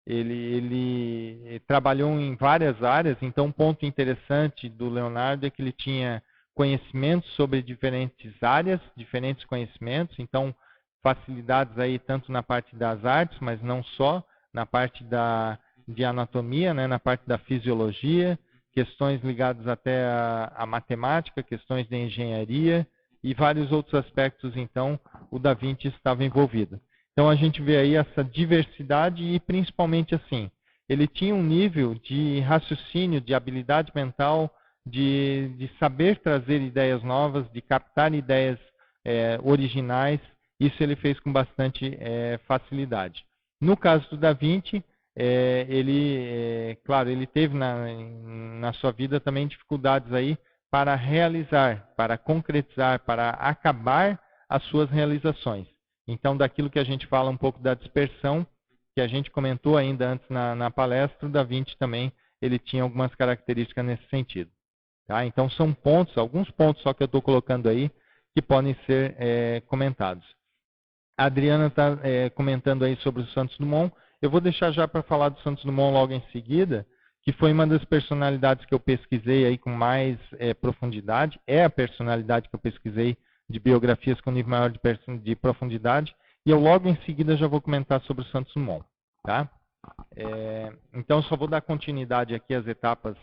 ele trabalhou em várias áreas, então um ponto interessante do Leonardo é que ele tinha conhecimentos sobre diferentes áreas, diferentes conhecimentos, então facilidades aí tanto na parte das artes, mas não só, na parte de anatomia, né, na parte da fisiologia, questões ligadas até à matemática, questões de engenharia e vários outros aspectos, então, o Da Vinci estava envolvido. Então, a gente vê aí essa diversidade e, principalmente assim, ele tinha um nível de raciocínio, de habilidade mental, de saber trazer ideias novas, de captar ideias originais. Isso ele fez com bastante facilidade. No caso do Da Vinci, claro, ele teve na sua vida também dificuldades aí para realizar, para concretizar, para acabar as suas realizações. Então, daquilo que a gente fala um pouco da dispersão, que a gente comentou ainda antes na palestra, o Da Vinci também ele tinha algumas características nesse sentido. Tá? Então, são pontos, alguns pontos só que eu estou colocando aí, que podem ser comentados. A Adriana está comentando aí sobre o Santos Dumont. Eu vou deixar já para falar do Santos Dumont logo em seguida, que foi uma das personalidades que eu pesquisei aí com mais profundidade. É a personalidade que eu pesquisei de biografias com nível maior de profundidade. E eu logo em seguida já vou comentar sobre o Santos Dumont. Tá? Então, só vou dar continuidade aqui às etapas,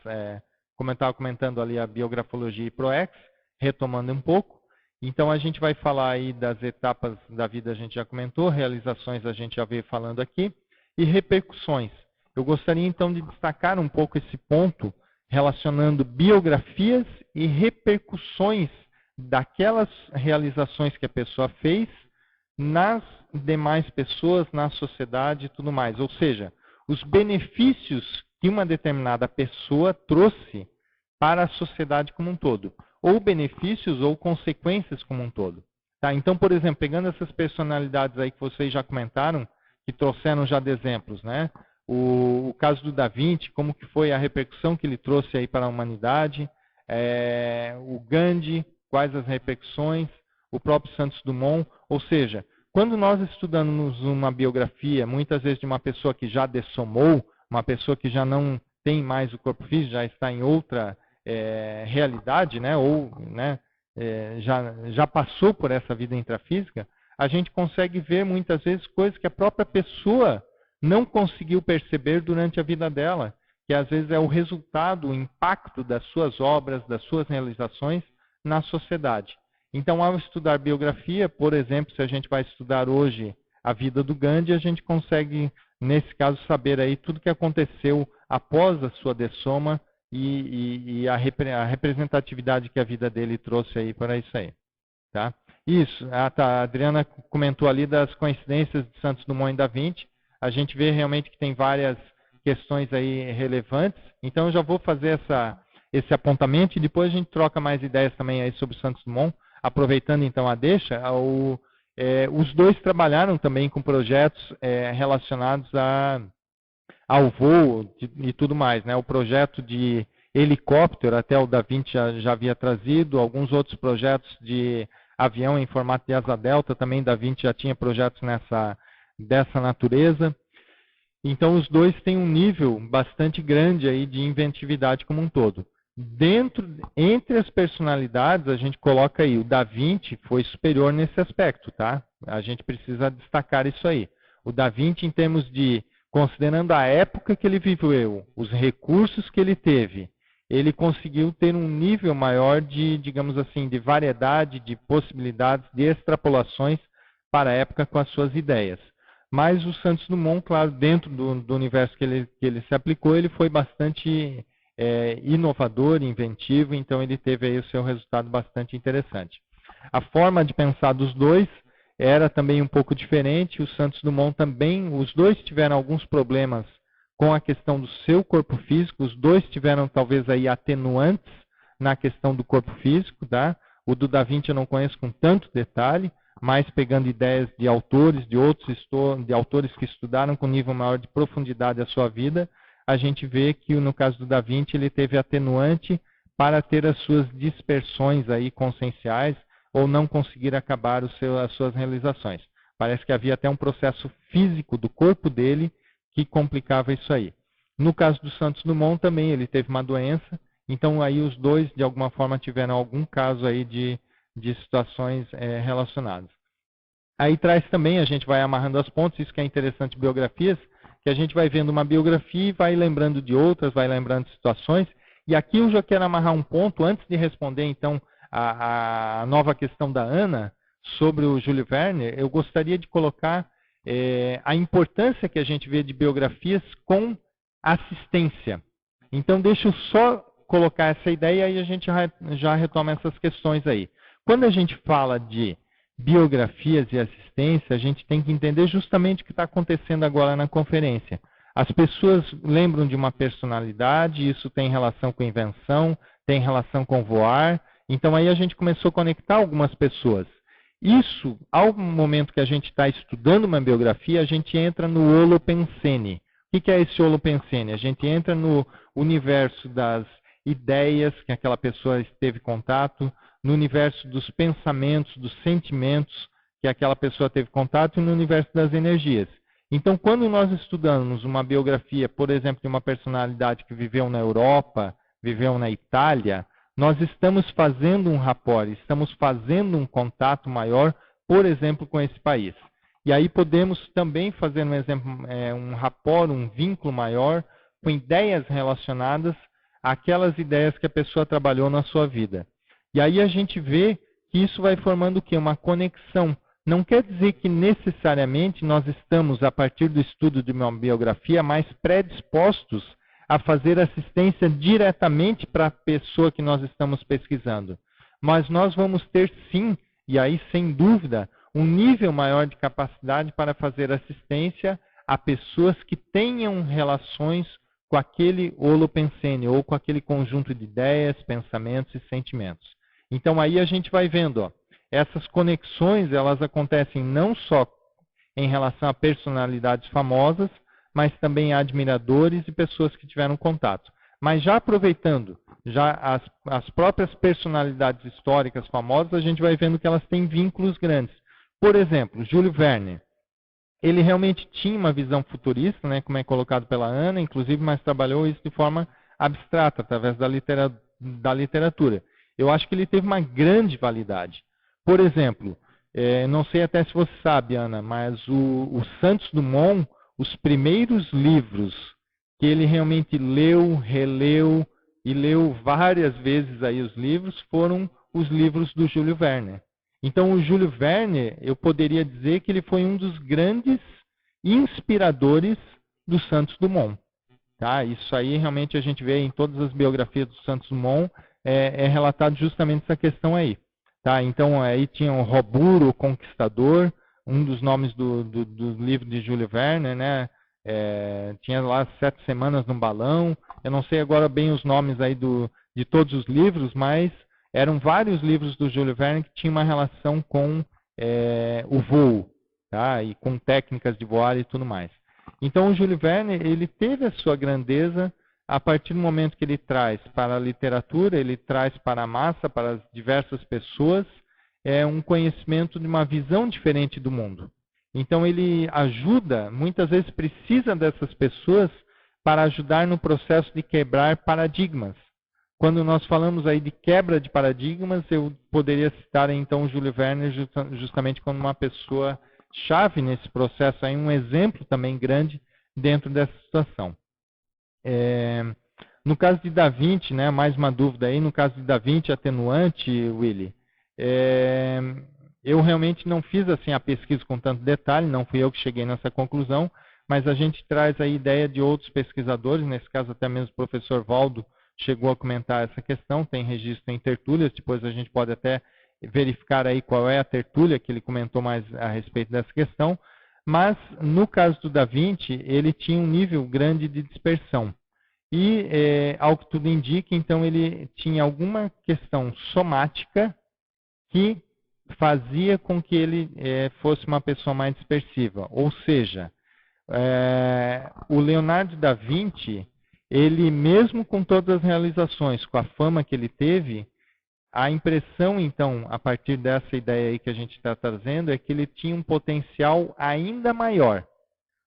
como eu estava comentando ali, a biografologia e ProEx, retomando um pouco. Então, a gente vai falar aí das etapas da vida, a gente já comentou, realizações a gente já veio falando aqui, e repercussões. Eu gostaria, então, de destacar um pouco esse ponto, relacionando biografias e repercussões daquelas realizações que a pessoa fez nas demais pessoas, na sociedade e tudo mais. Ou seja, os benefícios que uma determinada pessoa trouxe para a sociedade como um todo. Ou benefícios ou consequências como um todo. Tá? Então, por exemplo, pegando essas personalidades aí que vocês já comentaram, que trouxeram já de exemplos, né? O caso do Da Vinci, como que foi a repercussão que ele trouxe aí para a humanidade, o Gandhi, quais as repercussões, o próprio Santos Dumont, ou seja, quando nós estudamos uma biografia, muitas vezes de uma pessoa que já dessomou, uma pessoa que já não tem mais o corpo físico, já está em outra realidade, né? Ou né, já passou por essa vida intrafísica, a gente consegue ver muitas vezes coisas que a própria pessoa não conseguiu perceber durante a vida dela, que às vezes é o resultado, o impacto das suas obras, das suas realizações na sociedade. Então, ao estudar biografia, por exemplo, se a gente vai estudar hoje a vida do Gandhi, a gente consegue, nesse caso, saber aí tudo que aconteceu após a sua dessoma e a representatividade que a vida dele trouxe aí para isso aí. Tá? Isso, a Adriana comentou ali das coincidências de Santos Dumont e Da Vinci. A gente vê realmente que tem várias questões aí relevantes. Então, eu já vou fazer esse apontamento e depois a gente troca mais ideias também aí sobre Santos Dumont. Aproveitando então a deixa, os dois trabalharam também com projetos relacionados ao voo e tudo mais. Né? O projeto de helicóptero, até o Da Vinci já havia trazido, alguns outros projetos de avião em formato de asa delta, também Da Vinci já tinha projetos dessa natureza. Então, os dois têm um nível bastante grande aí de inventividade como um todo. Entre as personalidades, a gente coloca aí, o Da Vinci foi superior nesse aspecto, tá? A gente precisa destacar isso aí. O Da Vinci, em termos de, considerando a época que ele viveu, os recursos que ele teve, ele conseguiu ter um nível maior de, digamos assim, de variedade, de possibilidades, de extrapolações para a época com as suas ideias. Mas o Santos Dumont, claro, dentro do universo que ele se aplicou, ele foi bastante inovador, inventivo, então ele teve aí o seu resultado bastante interessante. A forma de pensar dos dois era também um pouco diferente. O Santos Dumont também, os dois tiveram alguns problemas com a questão do seu corpo físico, os dois tiveram talvez aí atenuantes na questão do corpo físico, tá? O do Da Vinci eu não conheço com tanto detalhe, mas pegando ideias de autores, de autores que estudaram com nível maior de profundidade a sua vida, a gente vê que no caso do Da Vinci ele teve atenuante para ter as suas dispersões aí conscienciais ou não conseguir acabar as suas realizações. Parece que havia até um processo físico do corpo dele que complicava isso aí. No caso do Santos Dumont também ele teve uma doença, então aí os dois de alguma forma tiveram algum caso aí de situações relacionadas. Aí traz também, a gente vai amarrando as pontas, isso que é interessante, biografias, que a gente vai vendo uma biografia e vai lembrando de outras, vai lembrando de situações. E aqui eu já quero amarrar um ponto, antes de responder então a nova questão da Ana sobre o Júlio Verne, eu gostaria de colocar a importância que a gente vê de biografias com assistência. Então deixa eu só colocar essa ideia e aí a gente já retoma essas questões aí. Quando a gente fala de biografias e assistência, a gente tem que entender justamente o que está acontecendo agora na conferência. As pessoas lembram de uma personalidade, isso tem relação com invenção, tem relação com voar. Então aí a gente começou a conectar algumas pessoas. Isso, ao momento que a gente está estudando uma biografia, a gente entra no holopensene. O que é esse holopensene? A gente entra no universo das ideias que aquela pessoa esteve em contato, no universo dos pensamentos, dos sentimentos que aquela pessoa teve contato e no universo das energias. Então, quando nós estudamos uma biografia, por exemplo, de uma personalidade que viveu na Europa, viveu na Itália, nós estamos fazendo um rapport, estamos fazendo um contato maior, por exemplo, com esse país. E aí podemos também fazer um rapport, um vínculo maior com ideias relacionadas àquelas ideias que a pessoa trabalhou na sua vida. E aí a gente vê que isso vai formando o quê? Uma conexão. Não quer dizer que necessariamente nós estamos, a partir do estudo de uma biografia, mais predispostos a fazer assistência diretamente para a pessoa que nós estamos pesquisando. Mas nós vamos ter sim, e aí sem dúvida, um nível maior de capacidade para fazer assistência a pessoas que tenham relações com aquele holopensene, ou com aquele conjunto de ideias, pensamentos e sentimentos. Então aí a gente vai vendo, ó, essas conexões elas acontecem não só em relação a personalidades famosas, mas também a admiradores e pessoas que tiveram contato. Mas já aproveitando, já as próprias personalidades históricas famosas, a gente vai vendo que elas têm vínculos grandes. Por exemplo, Júlio Verne. Ele realmente tinha uma visão futurista, né, como é colocado pela Ana, inclusive, mas trabalhou isso de forma abstrata, através da literatura. Eu acho que ele teve uma grande validade. Por exemplo, não sei até se você sabe, Ana, mas o Santos Dumont, os primeiros livros que ele realmente leu, releu e leu várias vezes aí os livros, foram os livros do Júlio Verne. Então, o Júlio Verne, eu poderia dizer que ele foi um dos grandes inspiradores do Santos Dumont. Tá? Isso aí realmente a gente vê em todas as biografias do Santos Dumont, é relatado justamente essa questão aí. Tá? Então, aí tinha o Robur, o Conquistador, um dos nomes do livro de Júlio Verne, né? Tinha lá 7 Semanas num Balão. Eu não sei agora bem os nomes aí de todos os livros, mas eram vários livros do Júlio Verne que tinham uma relação com o voo, tá? E com técnicas de voar e tudo mais. Então, o Júlio Verne, ele teve a sua grandeza a partir do momento que ele traz para a literatura, ele traz para a massa, para as diversas pessoas, um conhecimento de uma visão diferente do mundo. Então, ele ajuda, muitas vezes precisa dessas pessoas para ajudar no processo de quebrar paradigmas. Quando nós falamos aí de quebra de paradigmas, eu poderia citar então o Júlio Verne justamente como uma pessoa chave nesse processo, aí um exemplo também grande dentro dessa situação. No caso de Da Vinci, né, mais uma dúvida aí, no caso de Da Vinci atenuante, Willy, eu realmente não fiz assim a pesquisa com tanto detalhe, não fui eu que cheguei nessa conclusão, mas a gente traz a ideia de outros pesquisadores, nesse caso até mesmo o professor Valdo chegou a comentar essa questão, tem registro em tertúlias, depois a gente pode até verificar aí qual é a tertúlia que ele comentou mais a respeito dessa questão, mas no caso do Da Vinci, ele tinha um nível grande de dispersão. E, ao que tudo indica, então ele tinha alguma questão somática que fazia com que ele fosse uma pessoa mais dispersiva. Ou seja, o Leonardo da Vinci, ele mesmo com todas as realizações, com a fama que ele teve, a impressão, então, a partir dessa ideia aí que a gente está trazendo, é que ele tinha um potencial ainda maior.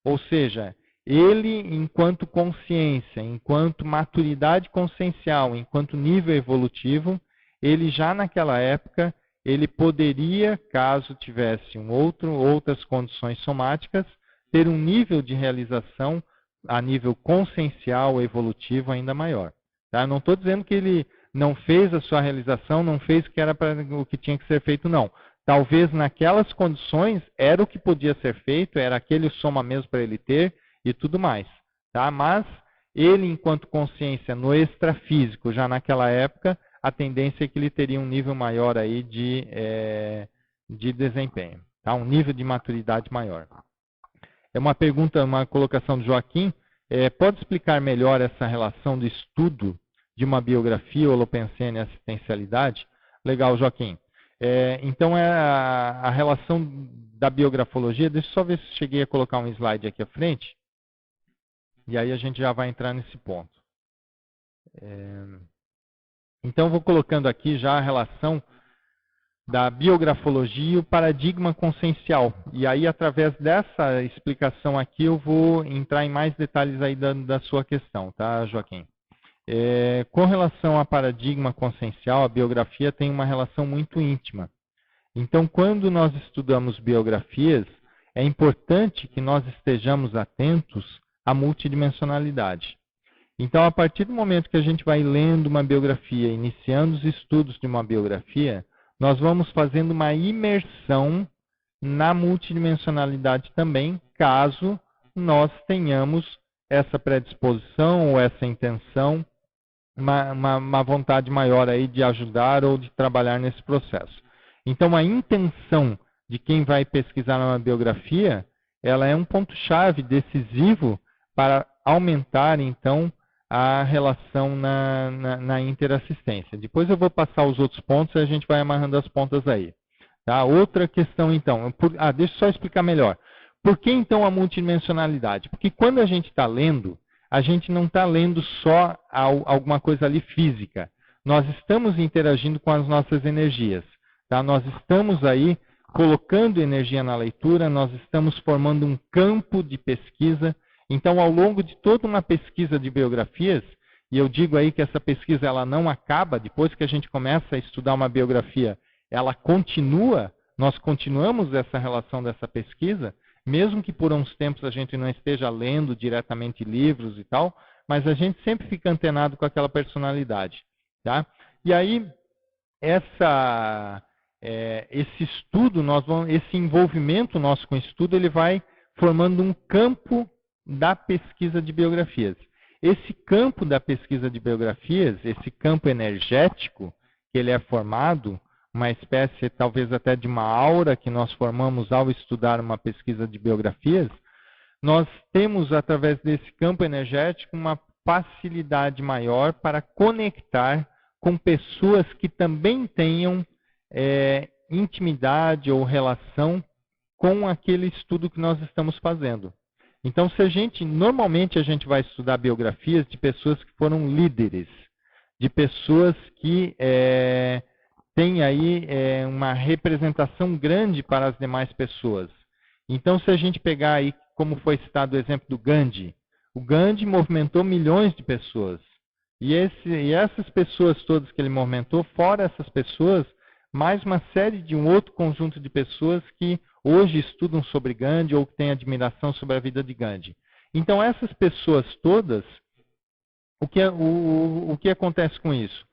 Ou seja, ele, enquanto consciência, enquanto maturidade consciencial, enquanto nível evolutivo, ele já naquela época, ele poderia, caso tivesse outras condições somáticas, ter um nível de realização a nível consciencial, evolutivo ainda maior. Tá? Não estou dizendo que ele não fez a sua realização, não fez o que tinha que ser feito, não. Talvez naquelas condições era o que podia ser feito, era aquele soma mesmo para ele ter e tudo mais. Tá? Mas ele, enquanto consciência no extrafísico, já naquela época, a tendência é que ele teria um nível maior aí de desempenho, tá? Um nível de maturidade maior. É uma pergunta, uma colocação do Joaquim. Pode explicar melhor essa relação do estudo de uma biografia holopensene e assistencialidade? Legal, Joaquim. Então, a relação da biografologia, deixa eu só ver se cheguei a colocar um slide aqui à frente, e aí a gente já vai entrar nesse ponto. Então, vou colocando aqui já a relação da biografologia e o paradigma consciencial. E aí, através dessa explicação aqui, eu vou entrar em mais detalhes aí da sua questão, tá, Joaquim? Com relação a paradigma consciencial, a biografia tem uma relação muito íntima. Então, quando nós estudamos biografias, é importante que nós estejamos atentos à multidimensionalidade. Então, a partir do momento que a gente vai lendo uma biografia, iniciando os estudos de uma biografia, nós vamos fazendo uma imersão na multidimensionalidade também, caso nós tenhamos essa predisposição ou essa intenção, uma vontade maior aí de ajudar ou de trabalhar nesse processo. Então, a intenção de quem vai pesquisar uma biografia, ela é um ponto-chave decisivo para aumentar, então, a relação na interassistência. Depois eu vou passar os outros pontos e a gente vai amarrando as pontas aí. Tá? Outra questão, então. Deixa eu só explicar melhor. Por que, então, a multidimensionalidade? Porque quando a gente está lendo, a gente não está lendo só alguma coisa ali física. Nós estamos interagindo com as nossas energias. Tá? Nós estamos aí colocando energia na leitura, nós estamos formando um campo de pesquisa. Então, ao longo de toda uma pesquisa de biografias, e eu digo aí que essa pesquisa ela não acaba, depois que a gente começa a estudar uma biografia, ela continua, nós continuamos essa relação dessa pesquisa, mesmo que por uns tempos a gente não esteja lendo diretamente livros e tal, mas a gente sempre fica antenado com aquela personalidade. Tá? E aí, esse estudo, esse envolvimento nosso com o estudo, ele vai formando um campo da pesquisa de biografias. Esse campo da pesquisa de biografias, esse campo energético, que ele é formado, uma espécie talvez até de uma aura que nós formamos ao estudar uma pesquisa de biografias, nós temos através desse campo energético uma facilidade maior para conectar com pessoas que também tenham intimidade ou relação com aquele estudo que nós estamos fazendo. Então, normalmente a gente vai estudar biografias de pessoas que foram líderes, de pessoas que têm aí uma representação grande para as demais pessoas. Então, se a gente pegar aí, como foi citado o exemplo do Gandhi, o Gandhi movimentou milhões de pessoas. E essas pessoas todas que ele movimentou, fora essas pessoas, mais uma série de um outro conjunto de pessoas que hoje estudam sobre Gandhi ou que têm admiração sobre a vida de Gandhi. Então, essas pessoas todas, o que acontece com isso?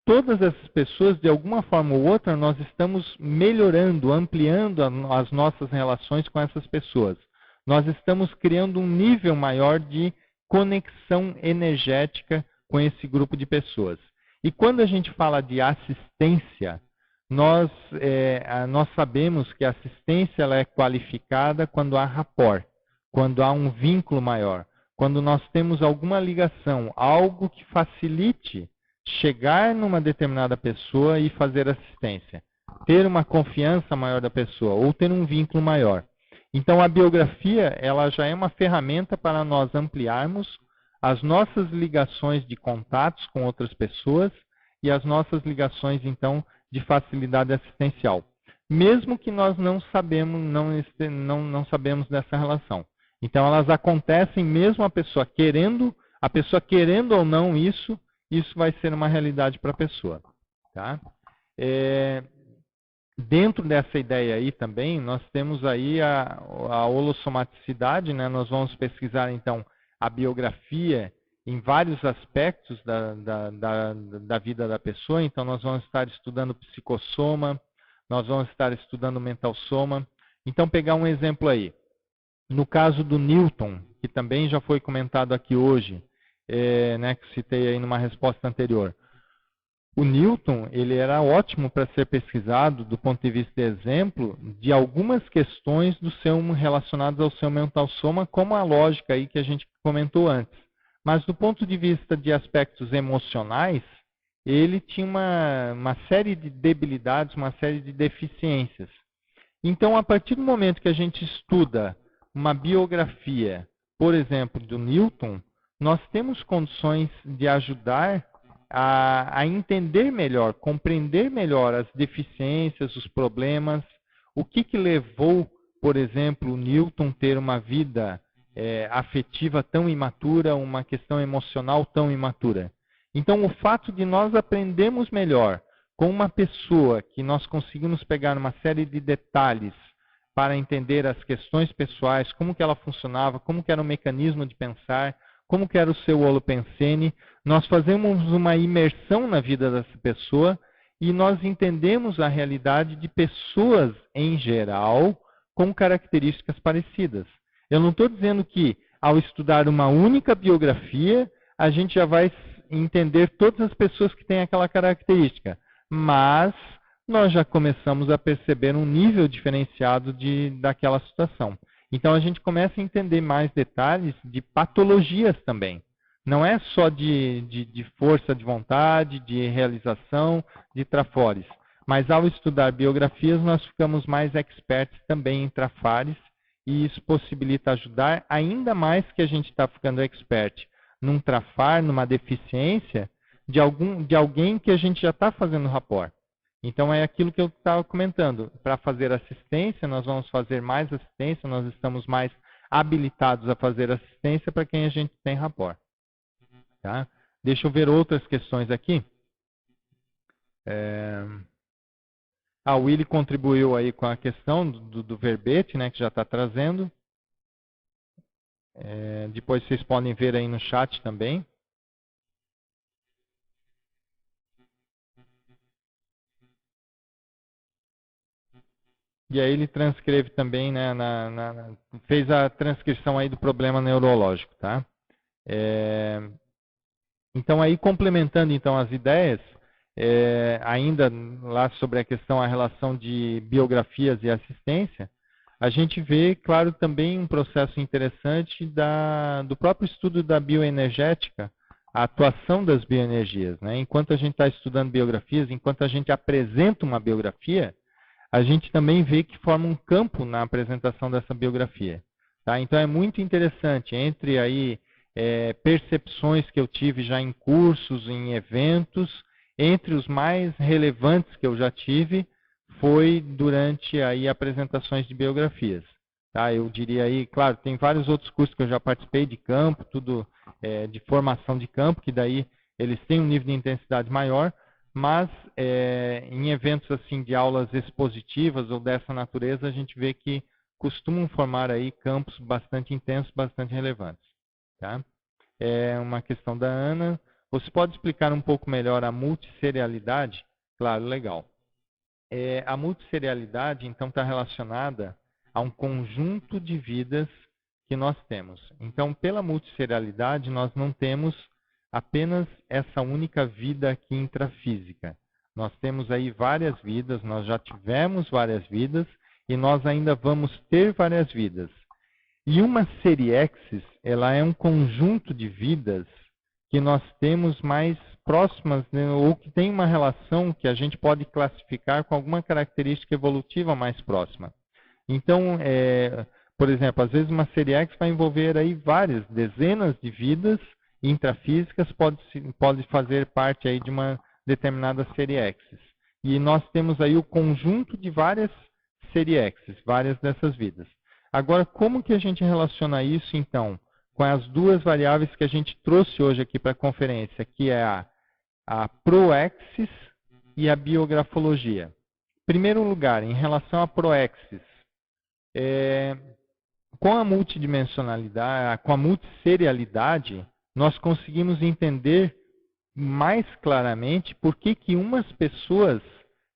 Todas essas pessoas, de alguma forma ou outra, nós estamos melhorando, ampliando as nossas relações com essas pessoas. Nós estamos criando um nível maior de conexão energética com esse grupo de pessoas. E quando a gente fala de assistência, nós sabemos que a assistência ela é qualificada quando há rapport, quando há um vínculo maior, quando nós temos alguma ligação, algo que facilite chegar numa determinada pessoa e fazer assistência, ter uma confiança maior da pessoa ou ter um vínculo maior. Então a biografia ela já é uma ferramenta para nós ampliarmos as nossas ligações de contatos com outras pessoas e as nossas ligações então de facilidade assistencial, mesmo que nós não sabemos dessa relação. Então elas acontecem mesmo a pessoa querendo ou não isso vai ser uma realidade para a pessoa. Tá? Dentro dessa ideia aí também, nós temos aí a holossomaticidade, né? Nós vamos pesquisar então a biografia em vários aspectos da vida da pessoa. Então, nós vamos estar estudando psicossoma, nós vamos estar estudando mental soma. Então, pegar um exemplo aí. No caso do Newton, que também já foi comentado aqui hoje, né, que citei aí numa resposta anterior. O Newton, ele era ótimo para ser pesquisado do ponto de vista de exemplo de algumas questões relacionadas ao seu mental soma, como a lógica aí que a gente comentou antes. Mas do ponto de vista de aspectos emocionais, ele tinha uma série de debilidades, uma série de deficiências. Então, a partir do momento que a gente estuda uma biografia, por exemplo, do Newton, nós temos condições de ajudar a entender melhor, compreender melhor as deficiências, os problemas, o que levou, por exemplo, o Newton ter uma vida afetiva tão imatura, uma questão emocional tão imatura. Então, o fato de nós aprendermos melhor com uma pessoa que nós conseguimos pegar uma série de detalhes para entender as questões pessoais, como que ela funcionava, como que era o mecanismo de pensar, como que era o seu holopensene, nós fazemos uma imersão na vida dessa pessoa e nós entendemos a realidade de pessoas em geral com características parecidas. Eu não estou dizendo que ao estudar uma única biografia, a gente já vai entender todas as pessoas que têm aquela característica, mas nós já começamos a perceber um nível diferenciado daquela situação. Então a gente começa a entender mais detalhes de patologias também. Não é só de força de vontade, de realização, de trafores, Mas ao estudar biografias, nós ficamos mais experts também em trafares, e isso possibilita ajudar ainda mais que a gente está ficando expert num trafar, numa deficiência, de alguém que a gente já está fazendo rapport. Então é aquilo que eu estava comentando. Para fazer assistência, nós vamos fazer mais assistência, nós estamos mais habilitados a fazer assistência para quem a gente tem rapport. Tá? Deixa eu ver outras questões aqui. O Willy contribuiu aí com a questão do verbete, né, que já está trazendo. Depois vocês podem ver aí no chat também. E aí ele transcreve também, né, fez a transcrição aí do problema neurológico, tá? Então aí complementando então as ideias, ainda lá sobre a questão, a relação de biografias e assistência, a gente vê, claro, também um processo interessante do próprio estudo da bioenergética, a atuação das bioenergias, né? Enquanto a gente está estudando biografias, enquanto a gente apresenta uma biografia, a gente também vê que forma um campo na apresentação dessa biografia. Tá? Então é muito interessante, entre aí percepções que eu tive já em cursos, em eventos, entre os mais relevantes que eu já tive, foi durante aí apresentações de biografias. Tá? Eu diria aí, claro, tem vários outros cursos que eu já participei de campo, tudo de formação de campo, que daí eles têm um nível de intensidade maior, mas em eventos assim de aulas expositivas ou dessa natureza, a gente vê que costumam formar aí campos bastante intensos, bastante relevantes. Tá? É uma questão da Ana. Você pode explicar um pouco melhor a multisserialidade? Claro, legal. A multisserialidade, então, está relacionada a um conjunto de vidas que nós temos. Então, pela multisserialidade, nós não temos apenas essa única vida aqui intrafísica. Nós temos aí várias vidas, nós já tivemos várias vidas e nós ainda vamos ter várias vidas. E uma seriexis, ela é um conjunto de vidas que nós temos mais próximas, né, ou que tem uma relação que a gente pode classificar com alguma característica evolutiva mais próxima. Então, por exemplo, às vezes uma seriexis vai envolver aí várias dezenas de vidas intrafísicas, pode fazer parte aí de uma determinada seriexis. E nós temos aí o conjunto de várias seriexis, várias dessas vidas. Agora, como que a gente relaciona isso, então, com as duas variáveis que a gente trouxe hoje aqui para a conferência, que é a proexis e a biografologia? Em primeiro lugar, em relação à proexis, com a multidimensionalidade, com a multisserialidade, nós conseguimos entender mais claramente por que umas pessoas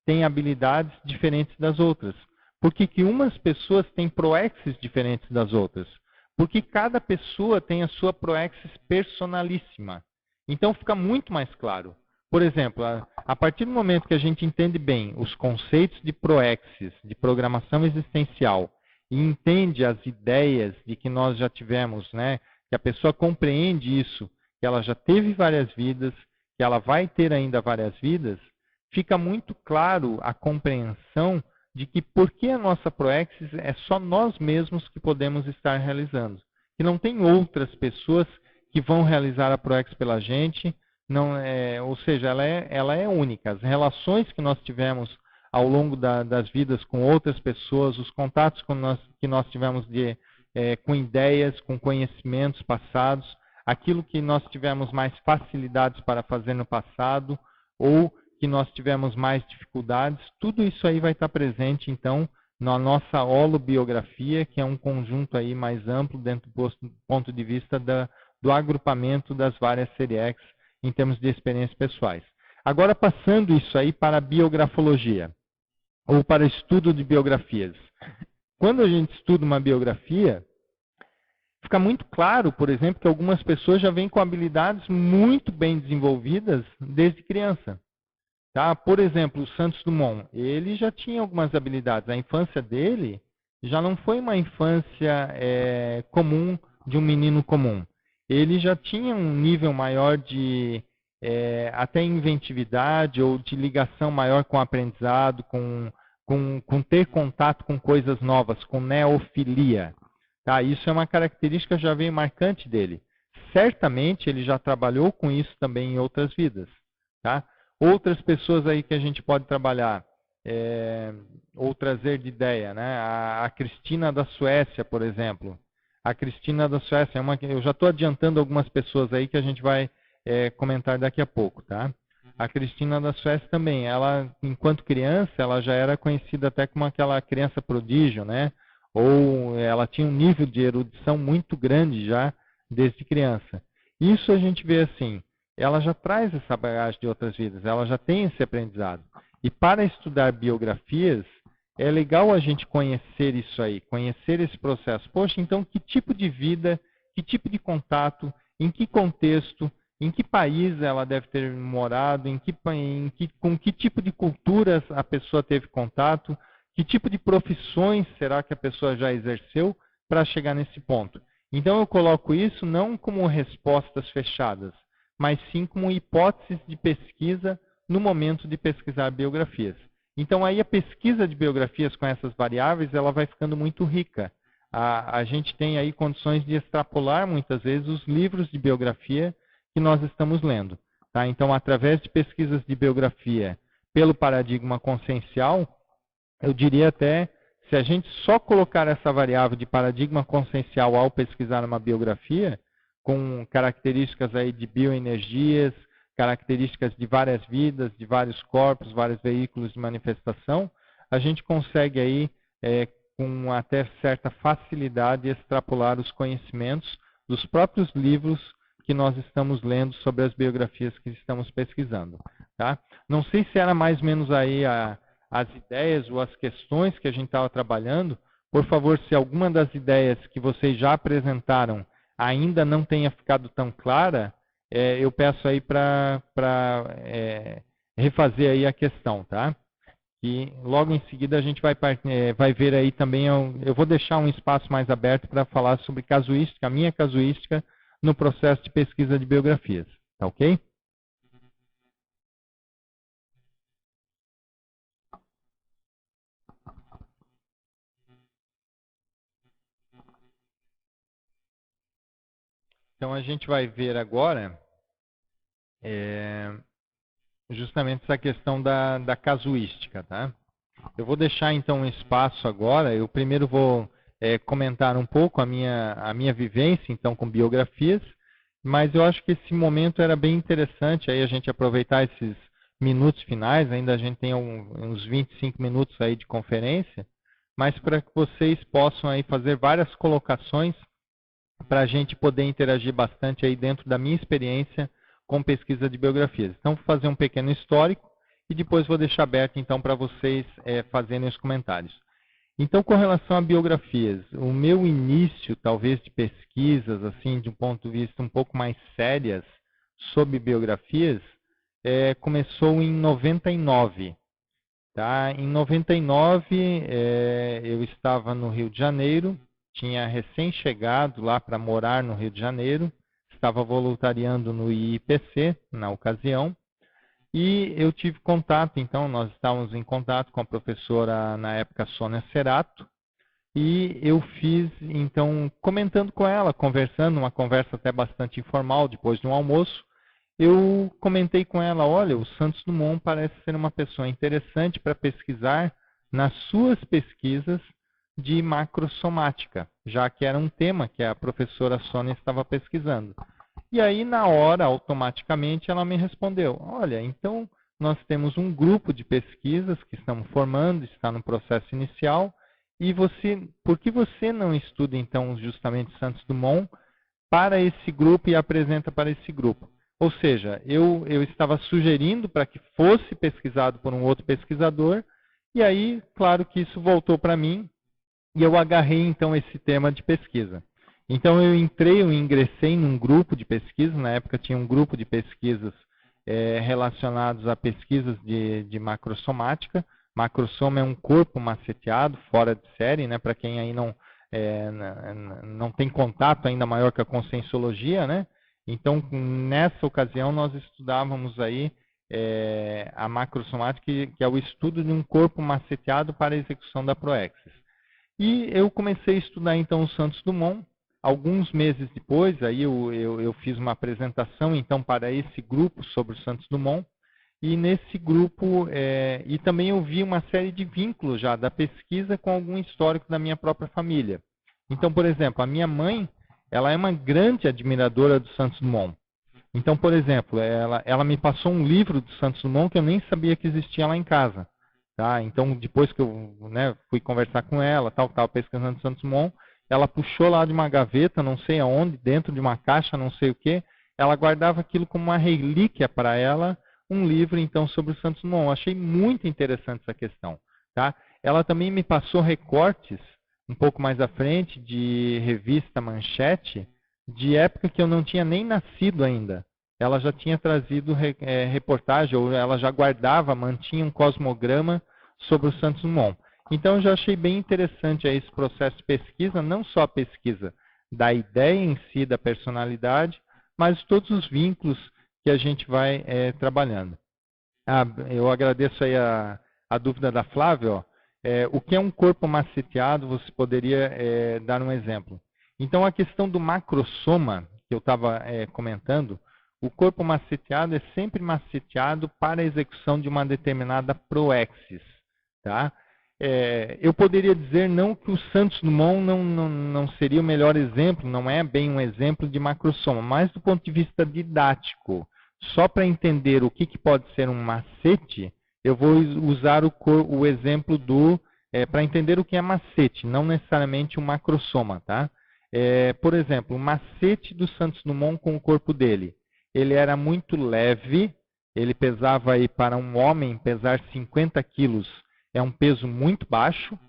têm habilidades diferentes das outras. Por que umas pessoas têm proexis diferentes das outras. Porque cada pessoa tem a sua proexis personalíssima. Então fica muito mais claro. Por exemplo, a partir do momento que a gente entende bem os conceitos de proexis, de programação existencial, e entende as ideias de que nós já tivemos, né, que a pessoa compreende isso, que ela já teve várias vidas, que ela vai ter ainda várias vidas, fica muito claro a compreensão de que por que a nossa proexis é só nós mesmos que podemos estar realizando. Que não tem outras pessoas que vão realizar a proexis pela gente, ou seja, ela é única. As relações que nós tivemos ao longo das vidas com outras pessoas, os contatos que nós tivemos com ideias, com conhecimentos passados, aquilo que nós tivemos mais facilidades para fazer no passado, ou que nós tivemos mais dificuldades, tudo isso aí vai estar presente, então, na nossa holobiografia, que é um conjunto aí mais amplo dentro do ponto de vista do agrupamento das várias seriexis em termos de experiências pessoais. Agora, passando isso aí para a biografologia, ou para o estudo de biografias. Quando a gente estuda uma biografia, fica muito claro, por exemplo, que algumas pessoas já vêm com habilidades muito bem desenvolvidas desde criança. Tá? Por exemplo, o Santos Dumont, ele já tinha algumas habilidades. A infância dele já não foi uma infância comum de um menino comum. Ele já tinha um nível maior de até inventividade ou de ligação maior com o aprendizado, com ter contato com coisas novas, com neofilia. Tá? Isso é uma característica já bem marcante dele. Certamente ele já trabalhou com isso também em outras vidas. Tá? Outras pessoas aí que a gente pode trabalhar, ou trazer de ideia, né? A Cristina da Suécia, por exemplo. A Cristina da Suécia, eu já estou adiantando algumas pessoas aí que a gente vai comentar daqui a pouco. Tá? A Cristina da Suécia também, ela, enquanto criança, ela já era conhecida até como aquela criança prodígio, né? Ou ela tinha um nível de erudição muito grande já desde criança. Isso a gente vê assim, ela já traz essa bagagem de outras vidas, ela já tem esse aprendizado. E para estudar biografias, é legal a gente conhecer isso aí, conhecer esse processo. Poxa, então que tipo de vida, que tipo de contato, em que contexto, em que país ela deve ter morado, com que tipo de culturas a pessoa teve contato, que tipo de profissões será que a pessoa já exerceu para chegar nesse ponto. Então eu coloco isso não como respostas fechadas, mas sim como hipóteses de pesquisa no momento de pesquisar biografias. Então aí a pesquisa de biografias com essas variáveis ela vai ficando muito rica. A gente tem aí condições de extrapolar muitas vezes os livros de biografia que nós estamos lendo. Tá? Então, através de pesquisas de biografia pelo paradigma consciencial, eu diria até, se a gente só colocar essa variável de paradigma consciencial ao pesquisar uma biografia, com características aí de bioenergias, características de várias vidas, de vários corpos, vários veículos de manifestação, a gente consegue aí, com até certa facilidade, extrapolar os conhecimentos dos próprios livros que nós estamos lendo sobre as biografias que estamos pesquisando. Tá? Não sei se era mais ou menos aí as ideias ou as questões que a gente estava trabalhando. Por favor, se alguma das ideias que vocês já apresentaram ainda não tenha ficado tão clara, eu peço aí para refazer aí a questão, tá? E logo em seguida a gente vai ver aí também, eu vou deixar um espaço mais aberto para falar sobre casuística, a minha casuística no processo de pesquisa de biografias, tá ok? Então a gente vai ver agora justamente essa questão da casuística, tá? Eu vou deixar então um espaço agora. Eu primeiro vou comentar um pouco a minha vivência então com biografias, mas eu acho que esse momento era bem interessante aí a gente aproveitar esses minutos finais. Ainda a gente tem uns 25 minutos aí de conferência, mas para que vocês possam aí fazer várias colocações para a gente poder interagir bastante aí dentro da minha experiência com pesquisa de biografias. Então, vou fazer um pequeno histórico e depois vou deixar aberto então para vocês fazerem os comentários. Então, com relação a biografias, o meu início, talvez, de pesquisas, assim, de um ponto de vista um pouco mais sérias sobre biografias, começou em 99. Tá? Em 99, eu estava no Rio de Janeiro, tinha recém-chegado lá para morar no Rio de Janeiro, estava voluntariando no IIPC na ocasião, e eu tive contato, então nós estávamos em contato com a professora na época Sônia Cerato, e eu fiz, então, comentando com ela, conversando, uma conversa até bastante informal, depois de um almoço, eu comentei com ela, olha, o Santos Dumont parece ser uma pessoa interessante para pesquisar nas suas pesquisas de macrossomática, já que era um tema que a professora Sônia estava pesquisando. E aí, na hora, automaticamente, ela me respondeu, olha, então nós temos um grupo de pesquisas que estamos formando, está no processo inicial, e por que você não estuda, então, justamente Santos Dumont para esse grupo e apresenta para esse grupo? Ou seja, eu estava sugerindo para que fosse pesquisado por um outro pesquisador, e aí, claro que isso voltou para mim, e eu agarrei então esse tema de pesquisa. Então eu ingressei num grupo de pesquisa, na época tinha um grupo de pesquisas relacionados a pesquisas de macrossomática. Macrossoma é um corpo maceteado, fora de série, né, para quem aí não tem contato ainda maior com a conscienciologia, né? Então, nessa ocasião, nós estudávamos aí a macrosomática, que é o estudo de um corpo maceteado para a execução da proexis. E eu comecei a estudar então o Santos Dumont. Alguns meses depois, aí eu fiz uma apresentação então para esse grupo sobre o Santos Dumont. E nesse grupo, e também eu vi uma série de vínculos já da pesquisa com algum histórico da minha própria família. Então, por exemplo, a minha mãe, ela é uma grande admiradora do Santos Dumont. Então, por exemplo, ela me passou um livro do Santos Dumont que eu nem sabia que existia lá em casa. Tá? Então, depois que eu fui conversar com ela, estava pesquisando Santos Dumont, ela puxou lá de uma gaveta, não sei aonde, dentro de uma caixa, não sei o que, ela guardava aquilo como uma relíquia para ela, um livro então sobre o Santos Dumont. Eu achei muito interessante essa questão. Tá? Ela também me passou recortes, um pouco mais à frente, de revista Manchete, de época que eu não tinha nem nascido ainda. Ela já tinha trazido reportagem, ou ela já guardava, mantinha um cosmograma sobre o Santos Dumont. Então, eu já achei bem interessante aí esse processo de pesquisa, não só a pesquisa da ideia em si, da personalidade, mas todos os vínculos que a gente vai trabalhando. Eu agradeço aí a dúvida da Flávia. Ó. O que é um corpo maceteado? Você poderia dar um exemplo. Então, a questão do macrosoma, que eu estava comentando, o corpo maceteado é sempre maceteado para a execução de uma determinada proexis. Tá? Eu poderia dizer não que o Santos Dumont não seria o melhor exemplo, não é bem um exemplo de macrosoma, mas do ponto de vista didático, só para entender o que pode ser um macete, eu vou usar o exemplo para entender o que é macete, não necessariamente um macrosoma. Tá? Por exemplo, o macete do Santos Dumont com o corpo dele. Ele era muito leve, ele pesava aí para um homem pesar 50 quilos, é um peso muito baixo,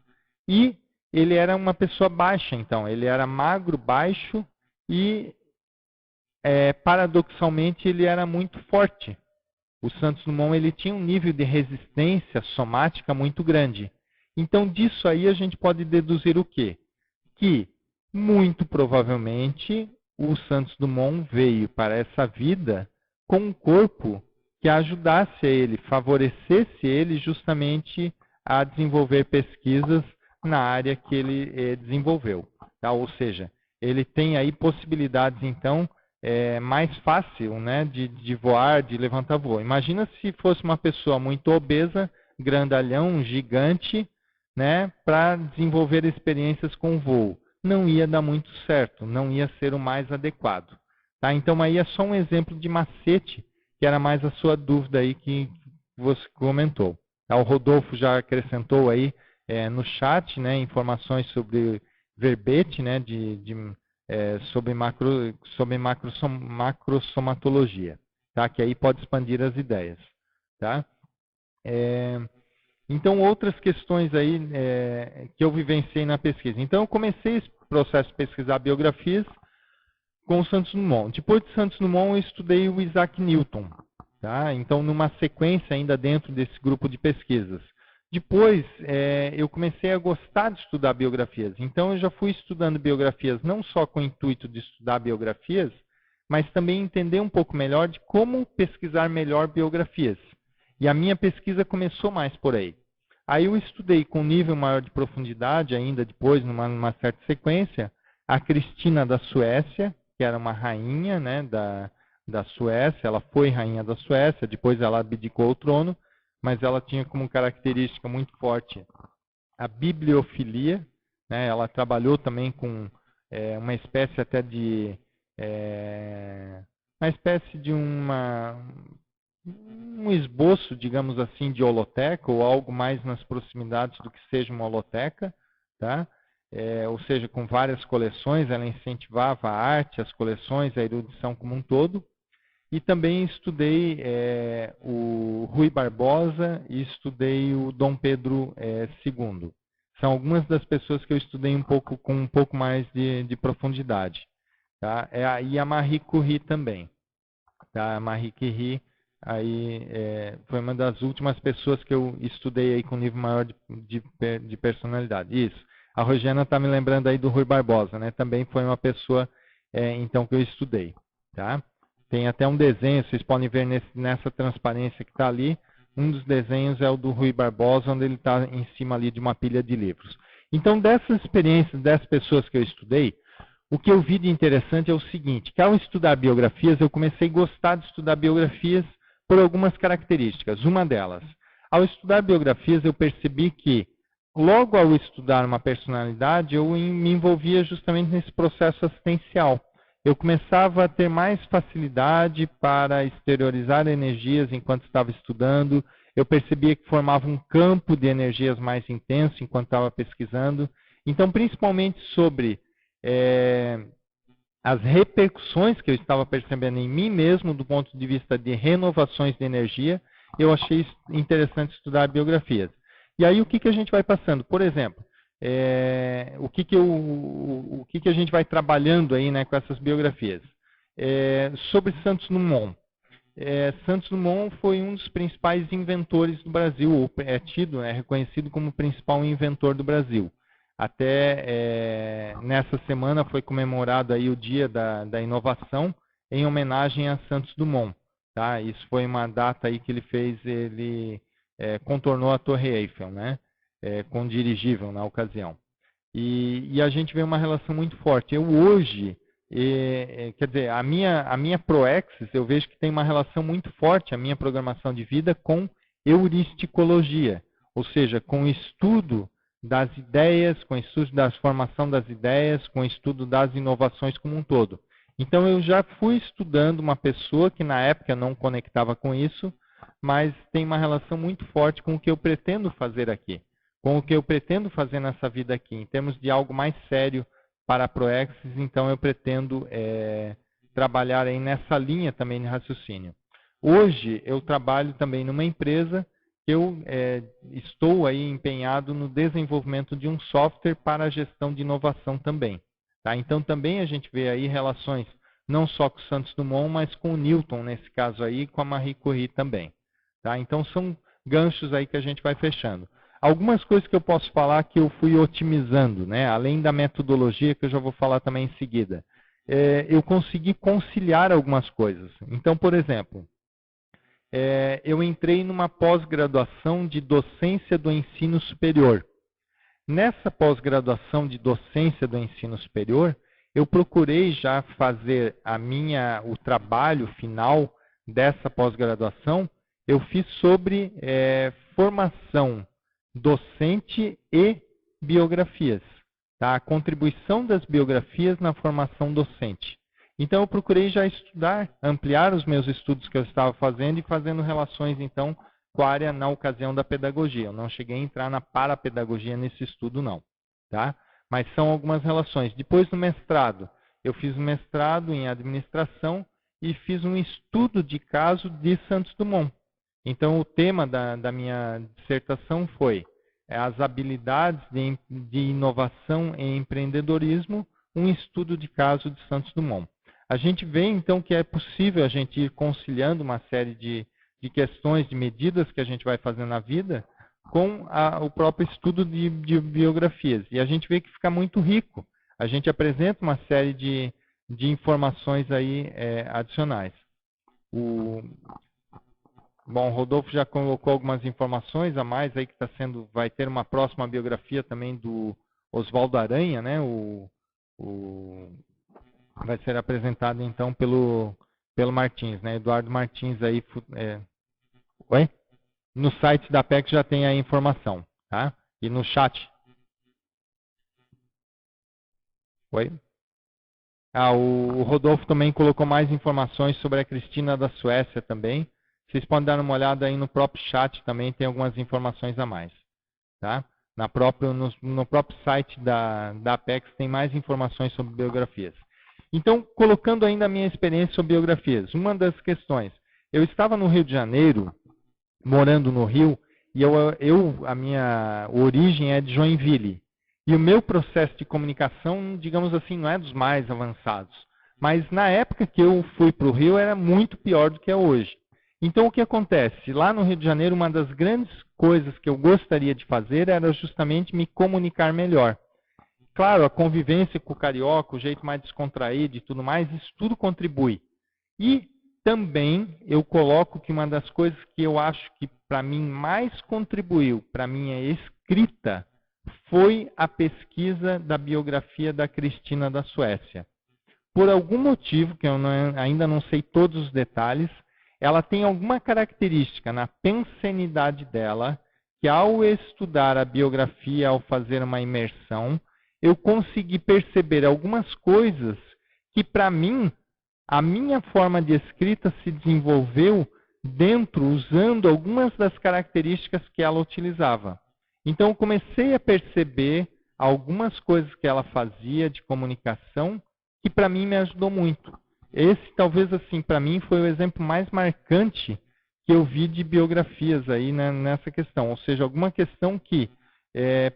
e ele era uma pessoa baixa, então, ele era magro, baixo e, paradoxalmente, ele era muito forte. O Santos Dumont ele tinha um nível de resistência somática muito grande. Então, disso aí a gente pode deduzir o quê? Que, muito provavelmente, o Santos Dumont veio para essa vida com um corpo que ajudasse a ele, favorecesse ele justamente a desenvolver pesquisas na área que ele desenvolveu. Tá? Ou seja, ele tem aí possibilidades, então, mais fácil, né, de voar, de levantar voo. Imagina se fosse uma pessoa muito obesa, grandalhão, gigante, né, para desenvolver experiências com voo. Não ia dar muito certo, não ia ser o mais adequado. Tá? Então, aí é só um exemplo de macete, que era mais a sua dúvida aí que você comentou. O Rodolfo já acrescentou aí no chat, né, informações sobre verbete, né, sobre macrosomatologia, tá? Que aí pode expandir as ideias. Tá? Então, outras questões aí que eu vivenciei na pesquisa. Então, eu comecei esse processo de pesquisar biografias com o Santos Dumont. Depois de Santos Dumont, eu estudei o Isaac Newton. Tá? Então, numa sequência ainda dentro desse grupo de pesquisas. Depois, eu comecei a gostar de estudar biografias. Então, eu já fui estudando biografias não só com o intuito de estudar biografias, mas também entender um pouco melhor de como pesquisar melhor biografias. E a minha pesquisa começou mais por aí. Aí eu estudei com nível maior de profundidade, ainda depois, numa certa sequência, a Cristina da Suécia, que era uma rainha, né, da Suécia. Ela foi rainha da Suécia, depois ela abdicou o trono, mas ela tinha como característica muito forte a bibliofilia, né? Ela trabalhou também com uma espécie até de um esboço, digamos assim, de holoteca, ou algo mais nas proximidades do que seja uma holoteca, tá? Ou seja, com várias coleções, ela incentivava a arte, as coleções, a erudição como um todo. E também estudei o Rui Barbosa e estudei o Dom Pedro II. São algumas das pessoas que eu estudei com um pouco mais de profundidade. Tá? E a Marie Curie também. Tá? A Marie Curie aí, foi uma das últimas pessoas que eu estudei aí com nível maior de personalidade. Isso. A Rogena está me lembrando aí do Rui Barbosa, né? Também foi uma pessoa então que eu estudei. Tá? Tem até um desenho, vocês podem ver nessa transparência que está ali. Um dos desenhos é o do Rui Barbosa, onde ele está em cima ali de uma pilha de livros. Então, dessas experiências, das pessoas que eu estudei, o que eu vi de interessante é o seguinte, que ao estudar biografias, eu comecei a gostar de estudar biografias por algumas características. Uma delas, ao estudar biografias, eu percebi que, logo ao estudar uma personalidade, eu me envolvia justamente nesse processo assistencial. Eu começava a ter mais facilidade para exteriorizar energias enquanto estava estudando. Eu percebia que formava um campo de energias mais intenso enquanto estava pesquisando. Então, principalmente sobre as repercussões que eu estava percebendo em mim mesmo, do ponto de vista de renovações de energia, eu achei interessante estudar biografias. E aí, o que a gente vai passando? Por exemplo, o que a gente vai trabalhando aí, né, com essas biografias? Sobre Santos Dumont. Santos Dumont foi um dos principais inventores do Brasil, ou é reconhecido como o principal inventor do Brasil. Até nessa semana foi comemorado aí o Dia da Inovação em homenagem a Santos Dumont. Tá? Isso foi uma data aí que ele contornou a Torre Eiffel, né? Com dirigível na ocasião. E a gente vê uma relação muito forte. Eu hoje, quer dizer, a minha Proexis, eu vejo que tem uma relação muito forte, a minha programação de vida, com heuristicologia, ou seja, com o estudo das ideias, com o estudo da formação das ideias, com o estudo das inovações como um todo. Então, eu já fui estudando uma pessoa que na época não conectava com isso, mas tem uma relação muito forte com o que eu pretendo fazer aqui, com o que eu pretendo fazer nessa vida aqui, em termos de algo mais sério para a Proexis. Então, eu pretendo trabalhar aí nessa linha também de raciocínio. Hoje, eu trabalho também numa empresa que eu estou aí empenhado no desenvolvimento de um software para a gestão de inovação também. Tá? Então, também a gente vê aí relações não só com o Santos Dumont, mas com o Newton, nesse caso aí, e com a Marie Curie também. Tá? Então, são ganchos aí que a gente vai fechando. Algumas coisas que eu posso falar que eu fui otimizando, né? Além da metodologia, que eu já vou falar também em seguida. Eu consegui conciliar algumas coisas. Então, por exemplo, eu entrei numa pós-graduação de docência do ensino superior. Nessa pós-graduação de docência do ensino superior, eu procurei já fazer o trabalho final dessa pós-graduação, eu fiz sobre formação docente e biografias, tá? A contribuição das biografias na formação docente. Então, eu procurei já estudar, ampliar os meus estudos que eu estava fazendo e fazendo relações, então, com a área na ocasião da pedagogia. Eu não cheguei a entrar na parapedagogia nesse estudo, não. Tá? Mas são algumas relações. Depois do mestrado, eu fiz um mestrado em administração e fiz um estudo de caso de Santos Dumont. Então, o tema da minha dissertação foi as habilidades de inovação em empreendedorismo, um estudo de caso de Santos Dumont. A gente vê, então, que é possível a gente ir conciliando uma série de questões, de medidas que a gente vai fazer na vida com o próprio estudo de biografias. E a gente vê que fica muito rico. A gente apresenta uma série de informações aí adicionais. Bom, o Rodolfo já colocou algumas informações a mais aí que vai ter uma próxima biografia também do Oswaldo Aranha, né? Vai ser apresentado então pelo Martins, né? Eduardo Martins aí. Oi? No site da PEC já tem a informação, tá? E no chat. Oi? O Rodolfo também colocou mais informações sobre a Cristina da Suécia também. Vocês podem dar uma olhada aí no próprio chat também, tem algumas informações a mais, tá? No próprio site da Apex tem mais informações sobre biografias. Então, colocando ainda a minha experiência sobre biografias, uma das questões, eu estava no Rio de Janeiro, morando no Rio, e a minha origem é de Joinville. E o meu processo de comunicação, digamos assim, não é dos mais avançados. Mas na época que eu fui para o Rio, era muito pior do que é hoje. Então, o que acontece? Lá no Rio de Janeiro, uma das grandes coisas que eu gostaria de fazer era justamente me comunicar melhor. Claro, a convivência com o carioca, o jeito mais descontraído e tudo mais, isso tudo contribui. E também eu coloco que uma das coisas que eu acho que para mim mais contribuiu para a minha escrita foi a pesquisa da biografia da Cristina da Suécia. Por algum motivo, que eu ainda não sei todos os detalhes, ela tem alguma característica na pensenidade dela, que ao estudar a biografia, ao fazer uma imersão, eu consegui perceber algumas coisas que, para mim, a minha forma de escrita se desenvolveu usando algumas das características que ela utilizava. Então, eu comecei a perceber algumas coisas que ela fazia de comunicação que para mim me ajudou muito. Esse, talvez, assim, para mim foi o exemplo mais marcante que eu vi de biografias aí, né, nessa questão. Ou seja, alguma questão que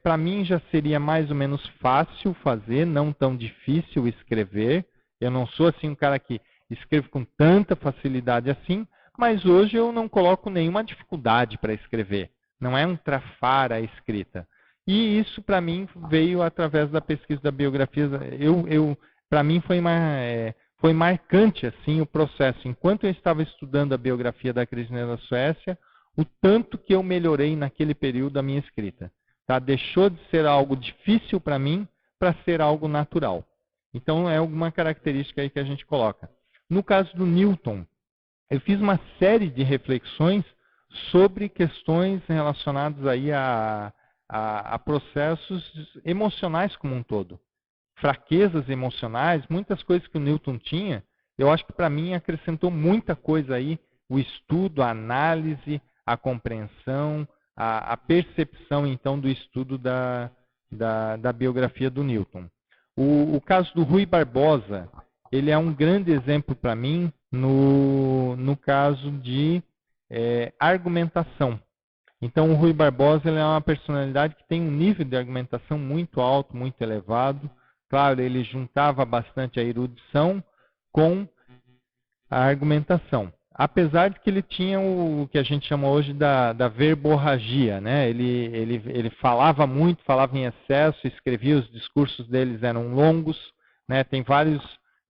para mim já seria mais ou menos fácil fazer, não tão difícil escrever. Eu não sou assim um cara que escreve com tanta facilidade assim, mas hoje eu não coloco nenhuma dificuldade para escrever. Não é um trafar a escrita. E isso para mim veio através da pesquisa da biografia. Para mim foi marcante assim o processo. Enquanto eu estava estudando a biografia da Cristina da Suécia, o tanto que eu melhorei naquele período da minha escrita. Tá? Deixou de ser algo difícil para mim para ser algo natural. Então é alguma característica aí que a gente coloca. No caso do Newton, eu fiz uma série de reflexões sobre questões relacionadas aí a processos emocionais como um todo. Fraquezas emocionais, muitas coisas que o Newton tinha, eu acho que para mim acrescentou muita coisa aí, o estudo, a análise, a compreensão, a percepção então do estudo da biografia do Newton. O caso do Rui Barbosa, ele é um grande exemplo para mim no caso de argumentação. Então, o Rui Barbosa ele é uma personalidade que tem um nível de argumentação muito alto, muito elevado. Claro, ele juntava bastante a erudição com a argumentação. Apesar de que ele tinha o que a gente chama hoje da verborragia, né? Ele falava muito, falava em excesso, escrevia, os discursos deles eram longos, né? Tem vários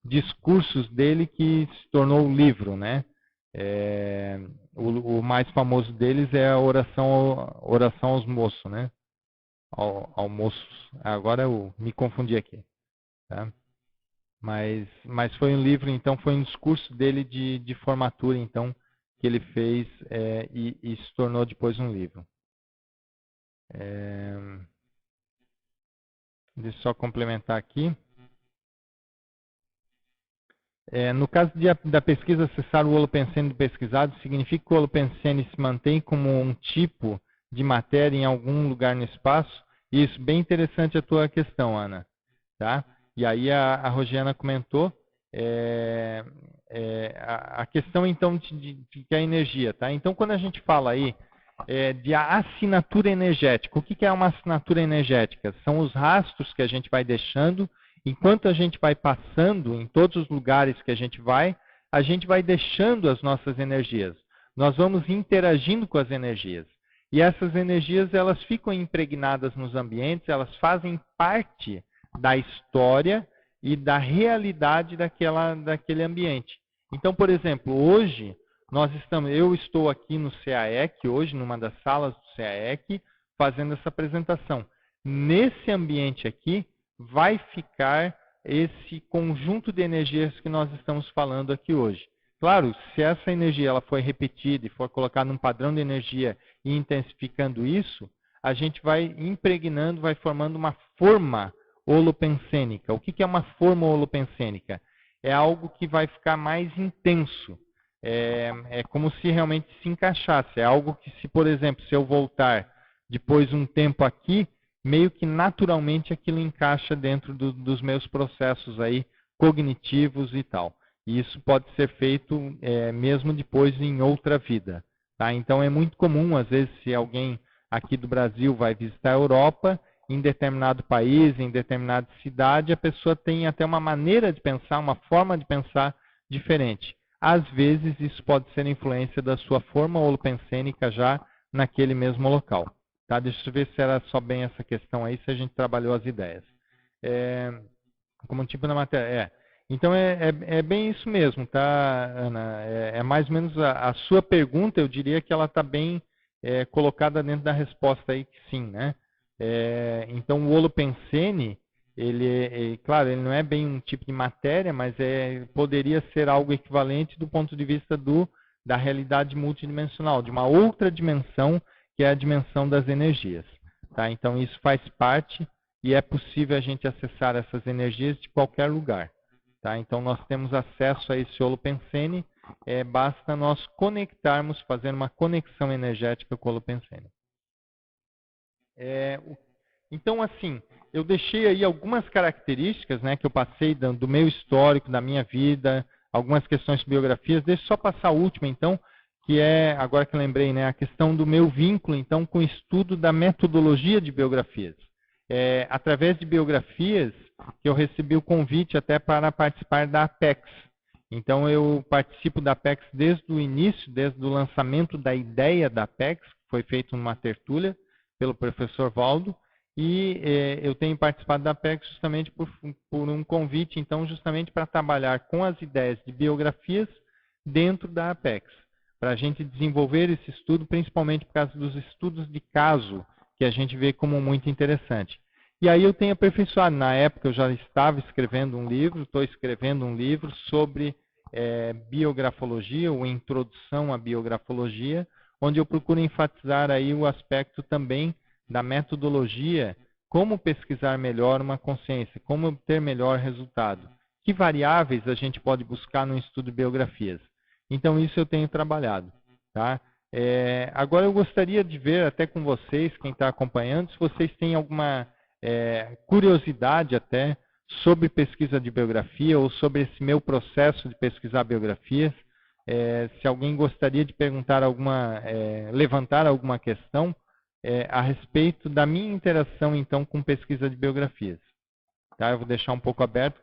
discursos dele que se tornou o livro, né? O mais famoso deles é a oração aos moços, né? Ao moços. Agora eu me confundi aqui. Tá? Mas foi um livro, então, foi um discurso dele de formatura, então, que ele fez e se tornou depois um livro. Deixa eu só complementar aqui. No caso da pesquisa acessar o holopensene pesquisado, significa que o holopensene se mantém como um tipo de matéria em algum lugar no espaço? Isso, bem interessante a tua questão, Ana. Tá? E aí a Rosiana comentou a questão, então, de que a energia. Tá? Então, quando a gente fala aí de assinatura energética, o que é uma assinatura energética? São os rastros que a gente vai deixando. Enquanto a gente vai passando em todos os lugares que a gente vai deixando as nossas energias. Nós vamos interagindo com as energias. E essas energias, elas ficam impregnadas nos ambientes, elas fazem parte da história e da realidade daquele ambiente. Então, por exemplo, hoje, eu estou aqui no CAEC, hoje, numa das salas do CAEC, fazendo essa apresentação. Nesse ambiente aqui, vai ficar esse conjunto de energias que nós estamos falando aqui hoje. Claro, se essa energia ela for repetida e for colocada num padrão de energia e intensificando isso, a gente vai impregnando, vai formando uma forma holopensênica. O que é uma forma holopensênica? É algo que vai ficar mais intenso. É como se realmente se encaixasse. É algo que, por exemplo, se eu voltar depois de um tempo aqui, meio que naturalmente aquilo encaixa dentro dos meus processos aí cognitivos e tal. E isso pode ser feito mesmo depois em outra vida. Tá? Então é muito comum, às vezes, se alguém aqui do Brasil vai visitar a Europa, em determinado país, em determinada cidade, a pessoa tem até uma maneira de pensar, uma forma de pensar diferente. Às vezes isso pode ser influência da sua forma holopensênica já naquele mesmo local. Tá? Deixa eu ver se era só bem essa questão aí, se a gente trabalhou as ideias. Como tipo da matéria? Então é bem isso mesmo, tá, Ana? É mais ou menos a sua pergunta, eu diria que ela está bem colocada dentro da resposta aí que sim, né? Então o holopensene, claro, ele não é bem um tipo de matéria, mas poderia ser algo equivalente do ponto de vista da realidade multidimensional, de uma outra dimensão, que é a dimensão das energias. Tá? Então isso faz parte e é possível a gente acessar essas energias de qualquer lugar. Tá? Então nós temos acesso a esse holopensene, basta nós conectarmos, fazer uma conexão energética com o holopensene. Então, assim, eu deixei aí algumas características, né, que eu passei do meu histórico, da minha vida, algumas questões de biografias. Deixa eu só passar a última, então, que é, agora que eu lembrei, né, a questão do meu vínculo, então, com o estudo da metodologia de biografias. Através de biografias, que eu recebi o convite até para participar da Apex. Então, eu participo da Apex desde o início, desde o lançamento da ideia da Apex, que foi feito numa tertúlia pelo professor Valdo, e eu tenho participado da Apex justamente por um convite, então, justamente para trabalhar com as ideias de biografias dentro da Apex, para a gente desenvolver esse estudo, principalmente por causa dos estudos de caso, que a gente vê como muito interessante. E aí eu tenho aperfeiçoado. Na época eu já estava escrevendo um livro, estou escrevendo um livro sobre biografologia, ou introdução à biografologia, onde eu procuro enfatizar aí o aspecto também da metodologia, como pesquisar melhor uma consciência, como obter melhor resultado. Que variáveis a gente pode buscar no estudo de biografias? Então, isso eu tenho trabalhado. Tá? Agora, eu gostaria de ver até com vocês, quem está acompanhando, se vocês têm alguma curiosidade até sobre pesquisa de biografia ou sobre esse meu processo de pesquisar biografias. Se alguém gostaria de perguntar levantar alguma questão a respeito da minha interação, então, com pesquisa de biografias. Tá? Eu vou deixar um pouco aberto,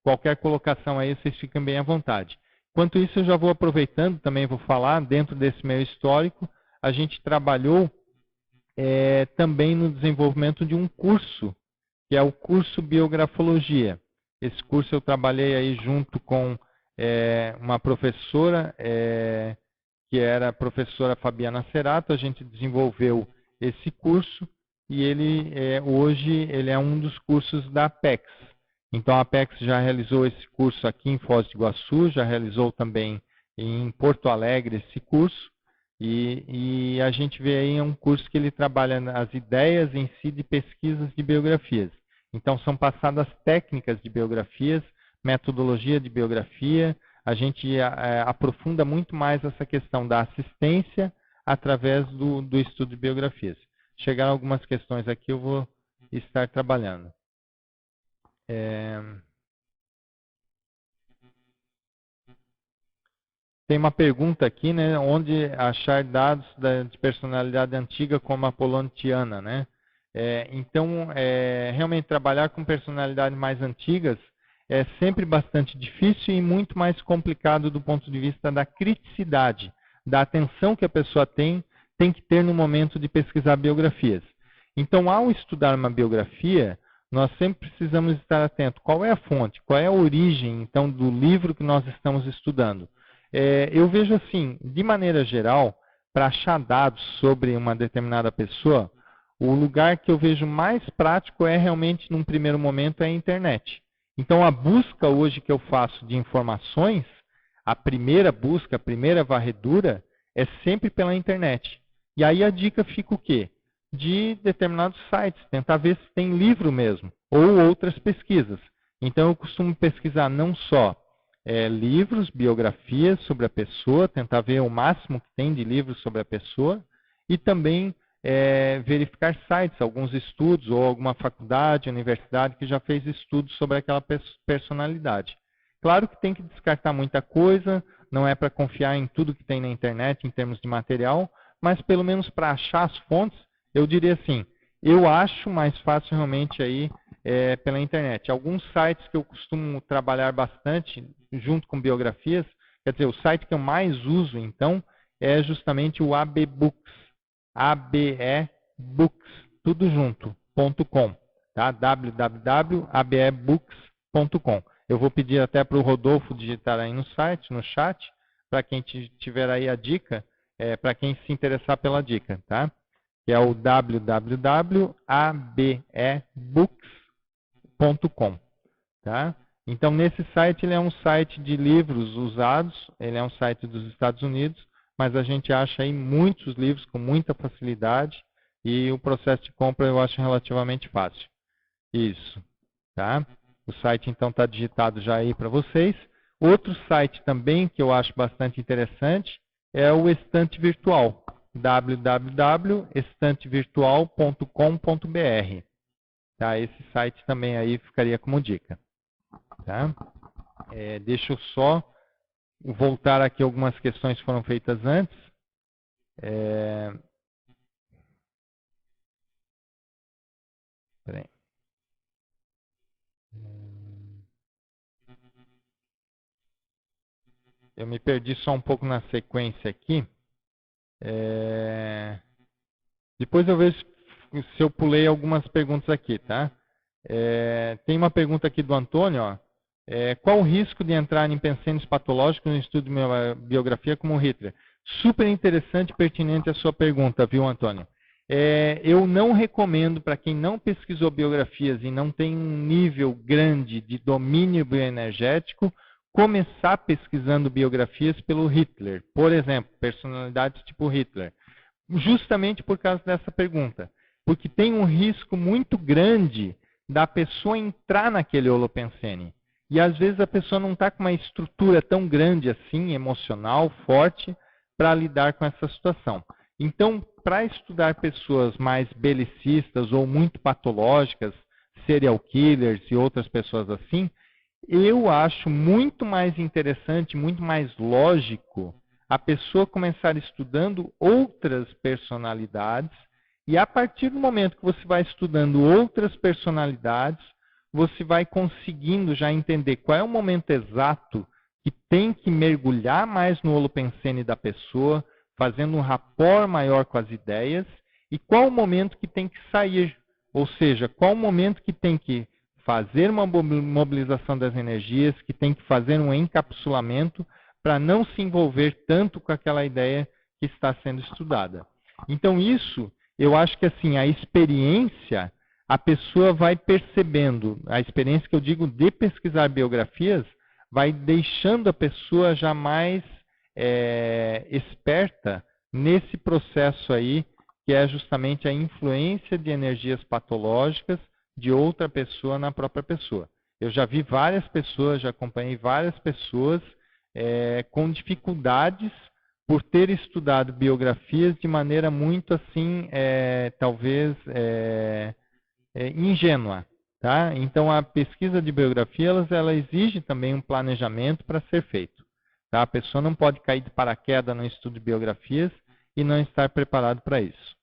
qualquer colocação aí, vocês ficam bem à vontade. Enquanto isso, eu já vou aproveitando, também vou falar, dentro desse meu histórico, a gente trabalhou também no desenvolvimento de um curso, que é o curso Biografologia. Esse curso eu trabalhei aí junto com uma professora, que era a professora Fabiana Cerato. A gente desenvolveu esse curso e hoje ele é um dos cursos da Apex. Então a Apex já realizou esse curso aqui em Foz do Iguaçu, já realizou também em Porto Alegre esse curso. E a gente vê aí um curso que ele trabalha as ideias em si de pesquisas de biografias. Então são passadas técnicas de biografias, metodologia de biografia. A gente aprofunda muito mais essa questão da assistência através do estudo de biografias. Chegaram algumas questões aqui, eu vou estar trabalhando. Tem uma pergunta aqui, né? Onde achar dados de personalidade antiga como a Polontiana, né? Então, realmente trabalhar com personalidades mais antigas é sempre bastante difícil e muito mais complicado do ponto de vista da criticidade, da atenção que a pessoa tem que ter no momento de pesquisar biografias. Então, ao estudar uma biografia, nós sempre precisamos estar atento. Qual é a fonte? Qual é a origem, então, do livro que nós estamos estudando? Eu vejo assim, de maneira geral, para achar dados sobre uma determinada pessoa, o lugar que eu vejo mais prático realmente, num primeiro momento, é a internet. Então, a busca hoje que eu faço de informações, a primeira busca, a primeira varredura, é sempre pela internet. E aí a dica fica o quê? De determinados sites, tentar ver se tem livro mesmo, ou outras pesquisas. Então, eu costumo pesquisar não só livros, biografias sobre a pessoa, tentar ver o máximo que tem de livros sobre a pessoa, e também verificar sites, alguns estudos, ou alguma faculdade, universidade que já fez estudos sobre aquela personalidade. Claro que tem que descartar muita coisa, não é para confiar em tudo que tem na internet em termos de material, mas pelo menos para achar as fontes, eu diria assim, eu acho mais fácil realmente aí pela internet. Alguns sites que eu costumo trabalhar bastante junto com biografias, quer dizer, o site que eu mais uso, então, é justamente o ABBooks, ABEBooks, tudo junto, .com, tá? www.abebooks.com. Eu vou pedir até para o Rodolfo digitar aí no site, no chat, para quem tiver aí a dica, para quem se interessar pela dica, tá? Que é o www.abebooks.com, tá? Então, nesse site, ele é um site de livros usados, ele é um site dos Estados Unidos, mas a gente acha aí muitos livros com muita facilidade e o processo de compra eu acho relativamente fácil. Isso, tá? O site, então, está digitado já aí para vocês. Outro site também que eu acho bastante interessante é o Estante Virtual, www.estantevirtual.com.br. Tá? Esse site também aí ficaria como dica. Tá? Deixa eu só voltar aqui algumas questões que foram feitas antes. Peraí. Eu me perdi só um pouco na sequência aqui. Depois eu vejo se eu pulei algumas perguntas aqui, tá? Tem uma pergunta aqui do Antônio, ó. Qual o risco de entrar em pensamentos patológicos no estudo de uma biografia como Hitler? Super interessante e pertinente a sua pergunta, viu, Antônio? Eu não recomendo para quem não pesquisou biografias e não tem um nível grande de domínio bioenergético começar pesquisando biografias pelo Hitler. Por exemplo, personalidades tipo Hitler. Justamente por causa dessa pergunta. Porque tem um risco muito grande da pessoa entrar naquele holopensene. E às vezes a pessoa não está com uma estrutura tão grande assim, emocional, forte, para lidar com essa situação. Então, para estudar pessoas mais belicistas ou muito patológicas, serial killers e outras pessoas assim, eu acho muito mais interessante, muito mais lógico a pessoa começar estudando outras personalidades e a partir do momento que você vai estudando outras personalidades, você vai conseguindo já entender qual é o momento exato que tem que mergulhar mais no holopensene da pessoa, fazendo um rapport maior com as ideias, e qual o momento que tem que sair, ou seja, qual o momento que tem que fazer uma mobilização das energias, que tem que fazer um encapsulamento para não se envolver tanto com aquela ideia que está sendo estudada. Então isso, eu acho que assim, a experiência, a pessoa vai percebendo, a experiência que eu digo de pesquisar biografias, vai deixando a pessoa já mais esperta nesse processo aí, que é justamente a influência de energias patológicas de outra pessoa na própria pessoa. Eu já vi várias pessoas, já acompanhei várias pessoas com dificuldades por ter estudado biografias de maneira muito assim, talvez ingênua. Tá? Então, a pesquisa de biografia ela exige também um planejamento para ser feito. Tá? A pessoa não pode cair de paraquedas no estudo de biografias e não estar preparado para isso.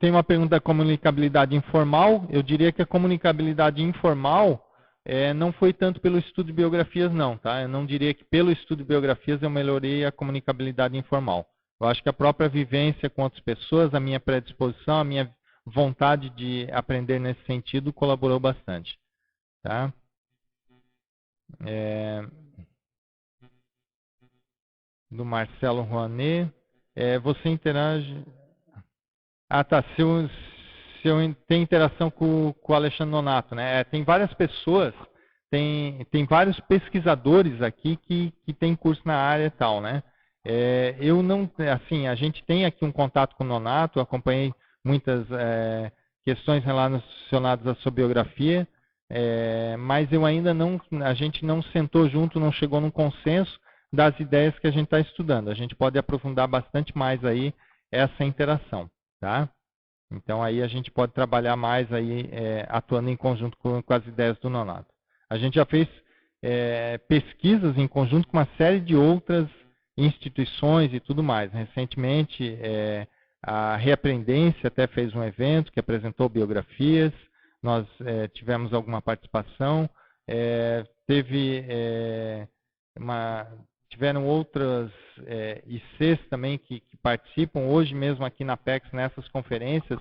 Tem uma pergunta da comunicabilidade informal. Eu diria que a comunicabilidade informal não foi tanto pelo estudo de biografias, não. Tá? Eu não diria que pelo estudo de biografias eu melhorei a comunicabilidade informal. Eu acho que a própria vivência com outras pessoas, a minha predisposição, a minha vontade de aprender nesse sentido colaborou bastante. Tá? Do Marcelo Rouanet. Você interage... Ah, tá. Se eu tenho interação com o Alexandre Nonato, né? Tem várias pessoas, tem vários pesquisadores aqui que têm curso na área e tal, né? Eu não, assim, a gente tem aqui um contato com o Nonato, acompanhei muitas questões relacionadas à sua biografia, mas eu ainda não, a gente não sentou junto, não chegou num consenso das ideias que a gente está estudando. A gente pode aprofundar bastante mais aí essa interação. Tá? Então aí a gente pode trabalhar mais aí atuando em conjunto com as ideias do Nonato. A gente já fez pesquisas em conjunto com uma série de outras instituições e tudo mais. Recentemente a Reaprendência até fez um evento que apresentou biografias, nós tivemos alguma participação, tiveram outras ICs também que participam. Hoje mesmo aqui na Apex, nessas conferências,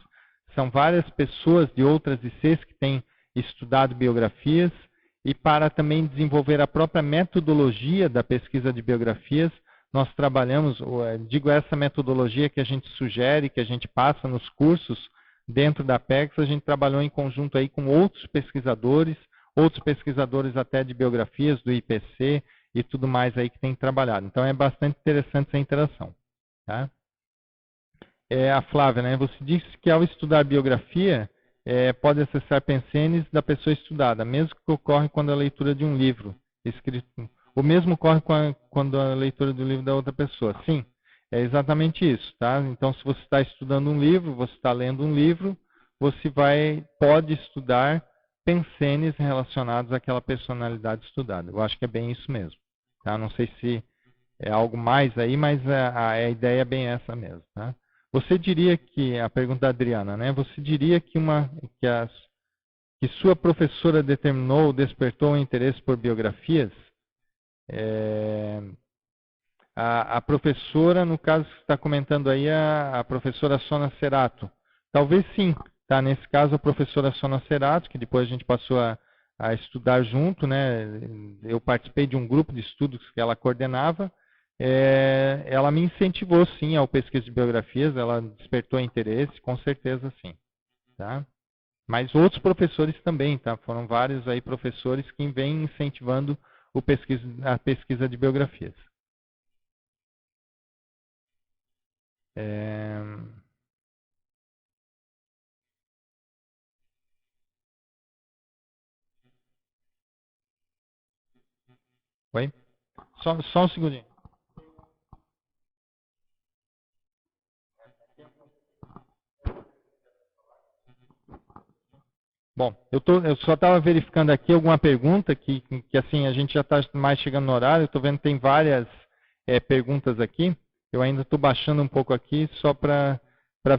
são várias pessoas de outras ICs que têm estudado biografias, e para também desenvolver a própria metodologia da pesquisa de biografias, nós trabalhamos, digo essa metodologia que a gente sugere, que a gente passa nos cursos dentro da Apex, a gente trabalhou em conjunto aí com outros pesquisadores até de biografias do IPC e tudo mais aí que tem trabalhado. Então é bastante interessante essa interação. Tá? A Flávia, né? Você disse que ao estudar biografia, pode acessar pensenes da pessoa estudada, mesmo que ocorre quando a leitura de um livro escrito. O mesmo ocorre quando a leitura do livro da outra pessoa. Sim, é exatamente isso. Tá? Então, se você está estudando um livro, você está lendo um livro, você pode estudar pensenes relacionados àquela personalidade estudada. Eu acho que é bem isso mesmo. Tá? Não sei se é algo mais aí, mas a ideia é bem essa mesmo. Tá? Você diria que, a pergunta da Adriana, né? Você diria que sua professora determinou ou despertou um interesse por biografias? A professora, no caso que você está comentando aí, a professora Sona Cerato. Talvez sim. Tá? Nesse caso, a professora Sona Cerato, que depois a gente passou a estudar junto, né? Eu participei de um grupo de estudos que ela coordenava. Ela me incentivou, sim, ao pesquisa de biografias, ela despertou interesse, com certeza, sim. Tá? Mas outros professores também, tá? Foram vários aí professores que vêm incentivando a pesquisa de biografias. Oi? Só um segundinho. Bom, eu só estava verificando aqui alguma pergunta que assim, a gente já está mais chegando no horário, eu estou vendo que tem várias perguntas aqui. Eu ainda estou baixando um pouco aqui só para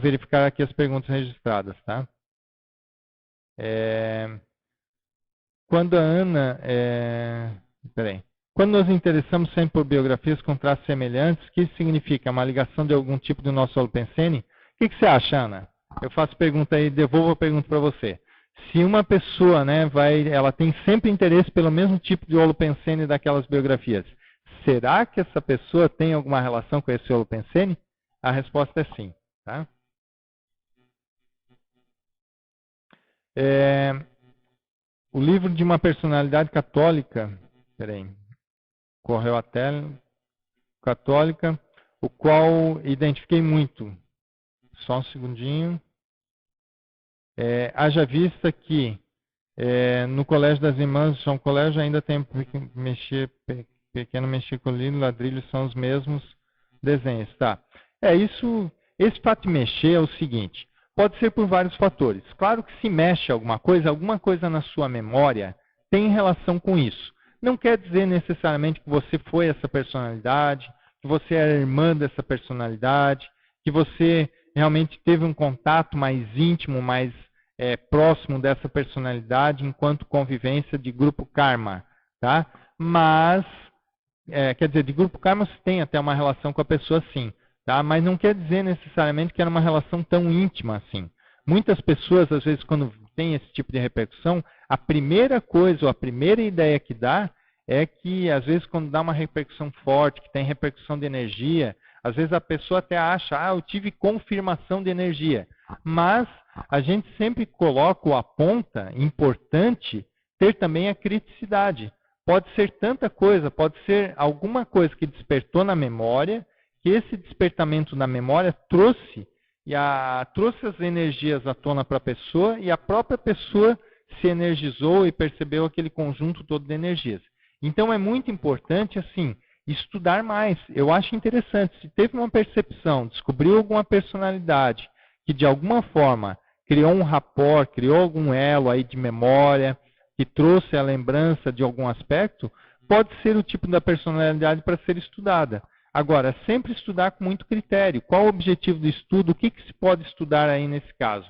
verificar aqui as perguntas registradas. Tá? Quando a Ana... peraí. Quando nos interessamos sempre por biografias com traços semelhantes, o que isso significa? Uma ligação de algum tipo do nosso holopensene? O que você acha, Ana? Eu faço pergunta aí, devolvo a pergunta para você. Se uma pessoa, né, ela tem sempre interesse pelo mesmo tipo de holopensene daquelas biografias, será que essa pessoa tem alguma relação com esse holopensene? A resposta é sim. Tá? O livro de uma personalidade católica, correu a tela, católica, o qual identifiquei muito. Só um segundinho. Haja vista que no Colégio das Irmãs de São Colégio ainda tem pequeno mexer com ladrilhos, são os mesmos desenhos. Tá? Esse fato de mexer é o seguinte, pode ser por vários fatores. Claro que se mexe alguma coisa na sua memória tem relação com isso. Não quer dizer necessariamente que você foi essa personalidade, que você era irmã dessa personalidade, que você realmente teve um contato mais íntimo, mais próximo dessa personalidade enquanto convivência de grupo karma. Tá? Mas, quer dizer, de grupo karma você tem até uma relação com a pessoa sim, tá? Mas não quer dizer necessariamente que era uma relação tão íntima assim. Muitas pessoas, às vezes, quando tem esse tipo de repercussão, a primeira coisa, ou a primeira ideia que dá é que, às vezes, quando dá uma repercussão forte, que tem repercussão de energia, às vezes a pessoa até acha, eu tive confirmação de energia. Mas a gente sempre coloca ou aponta, importante, ter também a criticidade. Pode ser tanta coisa, pode ser alguma coisa que despertou na memória, que esse despertamento na memória trouxe as energias à tona para a pessoa e a própria pessoa se energizou e percebeu aquele conjunto todo de energias. Então é muito importante, assim, estudar mais. Eu acho interessante, se teve uma percepção, descobriu alguma personalidade que de alguma forma criou um rapport, criou algum elo aí de memória, que trouxe a lembrança de algum aspecto, pode ser o tipo da personalidade para ser estudada. Agora, sempre estudar com muito critério. Qual o objetivo do estudo? O que se pode estudar aí nesse caso?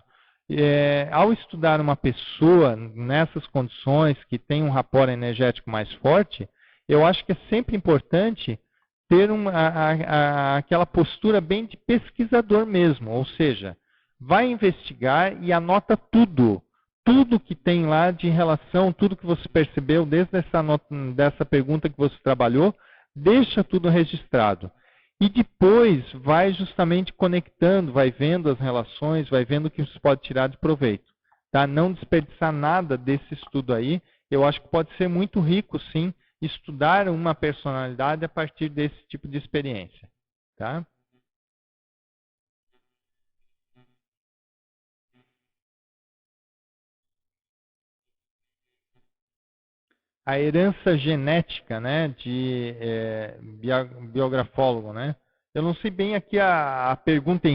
Ao estudar uma pessoa nessas condições, que tem um rapport energético mais forte, eu acho que é sempre importante ter aquela postura bem de pesquisador mesmo, ou seja, vai investigar e anota tudo. Tudo que tem lá de relação, tudo que você percebeu desde dessa pergunta que você trabalhou, deixa tudo registrado. E depois vai justamente conectando, vai vendo as relações, vai vendo o que você pode tirar de proveito. Tá? Não desperdiçar nada desse estudo aí. Eu acho que pode ser muito rico, sim, estudar uma personalidade a partir desse tipo de experiência. Tá? A herança genética, né, de biografólogo, né? Eu não sei bem aqui a pergunta,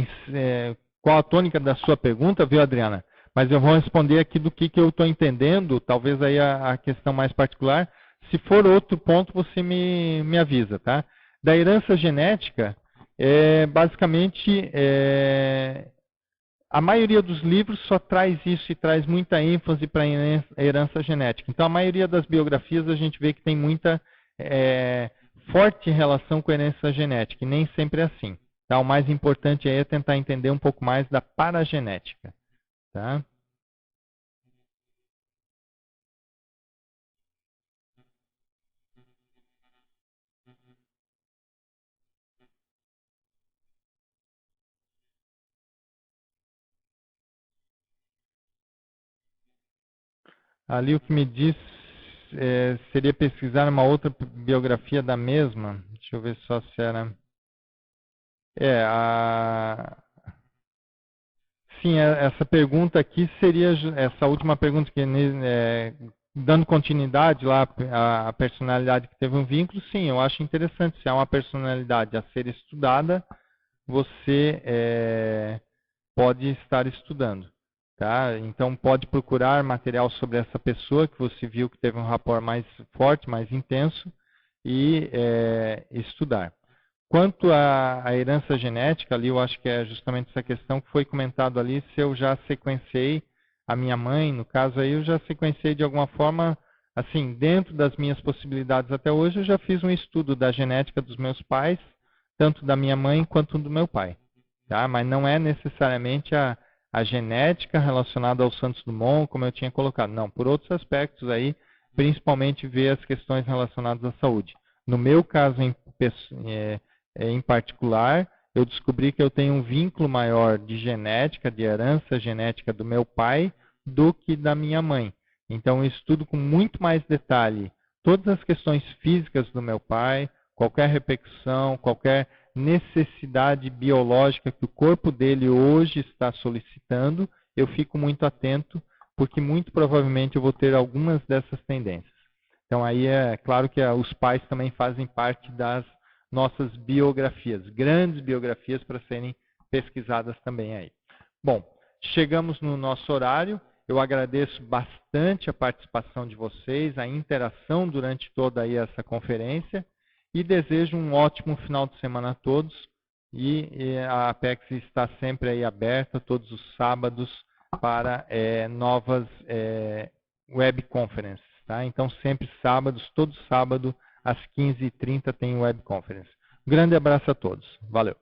qual a tônica da sua pergunta, viu, Adriana? Mas eu vou responder aqui do que eu estou entendendo, talvez aí a questão mais particular. Se for outro ponto, você me avisa, tá? Da herança genética, basicamente, a maioria dos livros só traz isso e traz muita ênfase para a herança genética. Então, a maioria das biografias a gente vê que tem muita forte relação com a herança genética, e nem sempre é assim. Tá? O mais importante é tentar entender um pouco mais da paragenética. Tá? Ali o que me diz seria pesquisar uma outra biografia da mesma. Deixa eu ver só se era. Sim, essa pergunta aqui seria essa última pergunta que dando continuidade lá à personalidade que teve um vínculo. Sim, eu acho interessante. Se há uma personalidade a ser estudada, você pode estar estudando. Tá? Então, pode procurar material sobre essa pessoa que você viu que teve um rapport mais forte, mais intenso, e estudar. Quanto à herança genética, ali eu acho que é justamente essa questão que foi comentado ali, se eu já sequenciei a minha mãe, no caso aí eu já sequenciei de alguma forma, assim, dentro das minhas possibilidades até hoje, eu já fiz um estudo da genética dos meus pais, tanto da minha mãe quanto do meu pai. Tá? Mas não é necessariamente a genética relacionada ao Santos Dumont, como eu tinha colocado. Não, por outros aspectos aí, principalmente ver as questões relacionadas à saúde. No meu caso em particular, eu descobri que eu tenho um vínculo maior de genética, de herança genética do meu pai, do que da minha mãe. Então, eu estudo com muito mais detalhe todas as questões físicas do meu pai, qualquer repercussão, qualquer necessidade biológica que o corpo dele hoje está solicitando, eu fico muito atento, porque muito provavelmente eu vou ter algumas dessas tendências. Então aí é claro que os pais também fazem parte das nossas biografias, grandes biografias para serem pesquisadas também aí. Bom, chegamos no nosso horário. Eu agradeço bastante a participação de vocês, a interação durante toda aí essa conferência e desejo um ótimo final de semana a todos. E a Apex está sempre aí aberta todos os sábados para novas web conferences. Tá? Então, sempre sábados, todo sábado, às 15h30 tem web conference. Um grande abraço a todos. Valeu.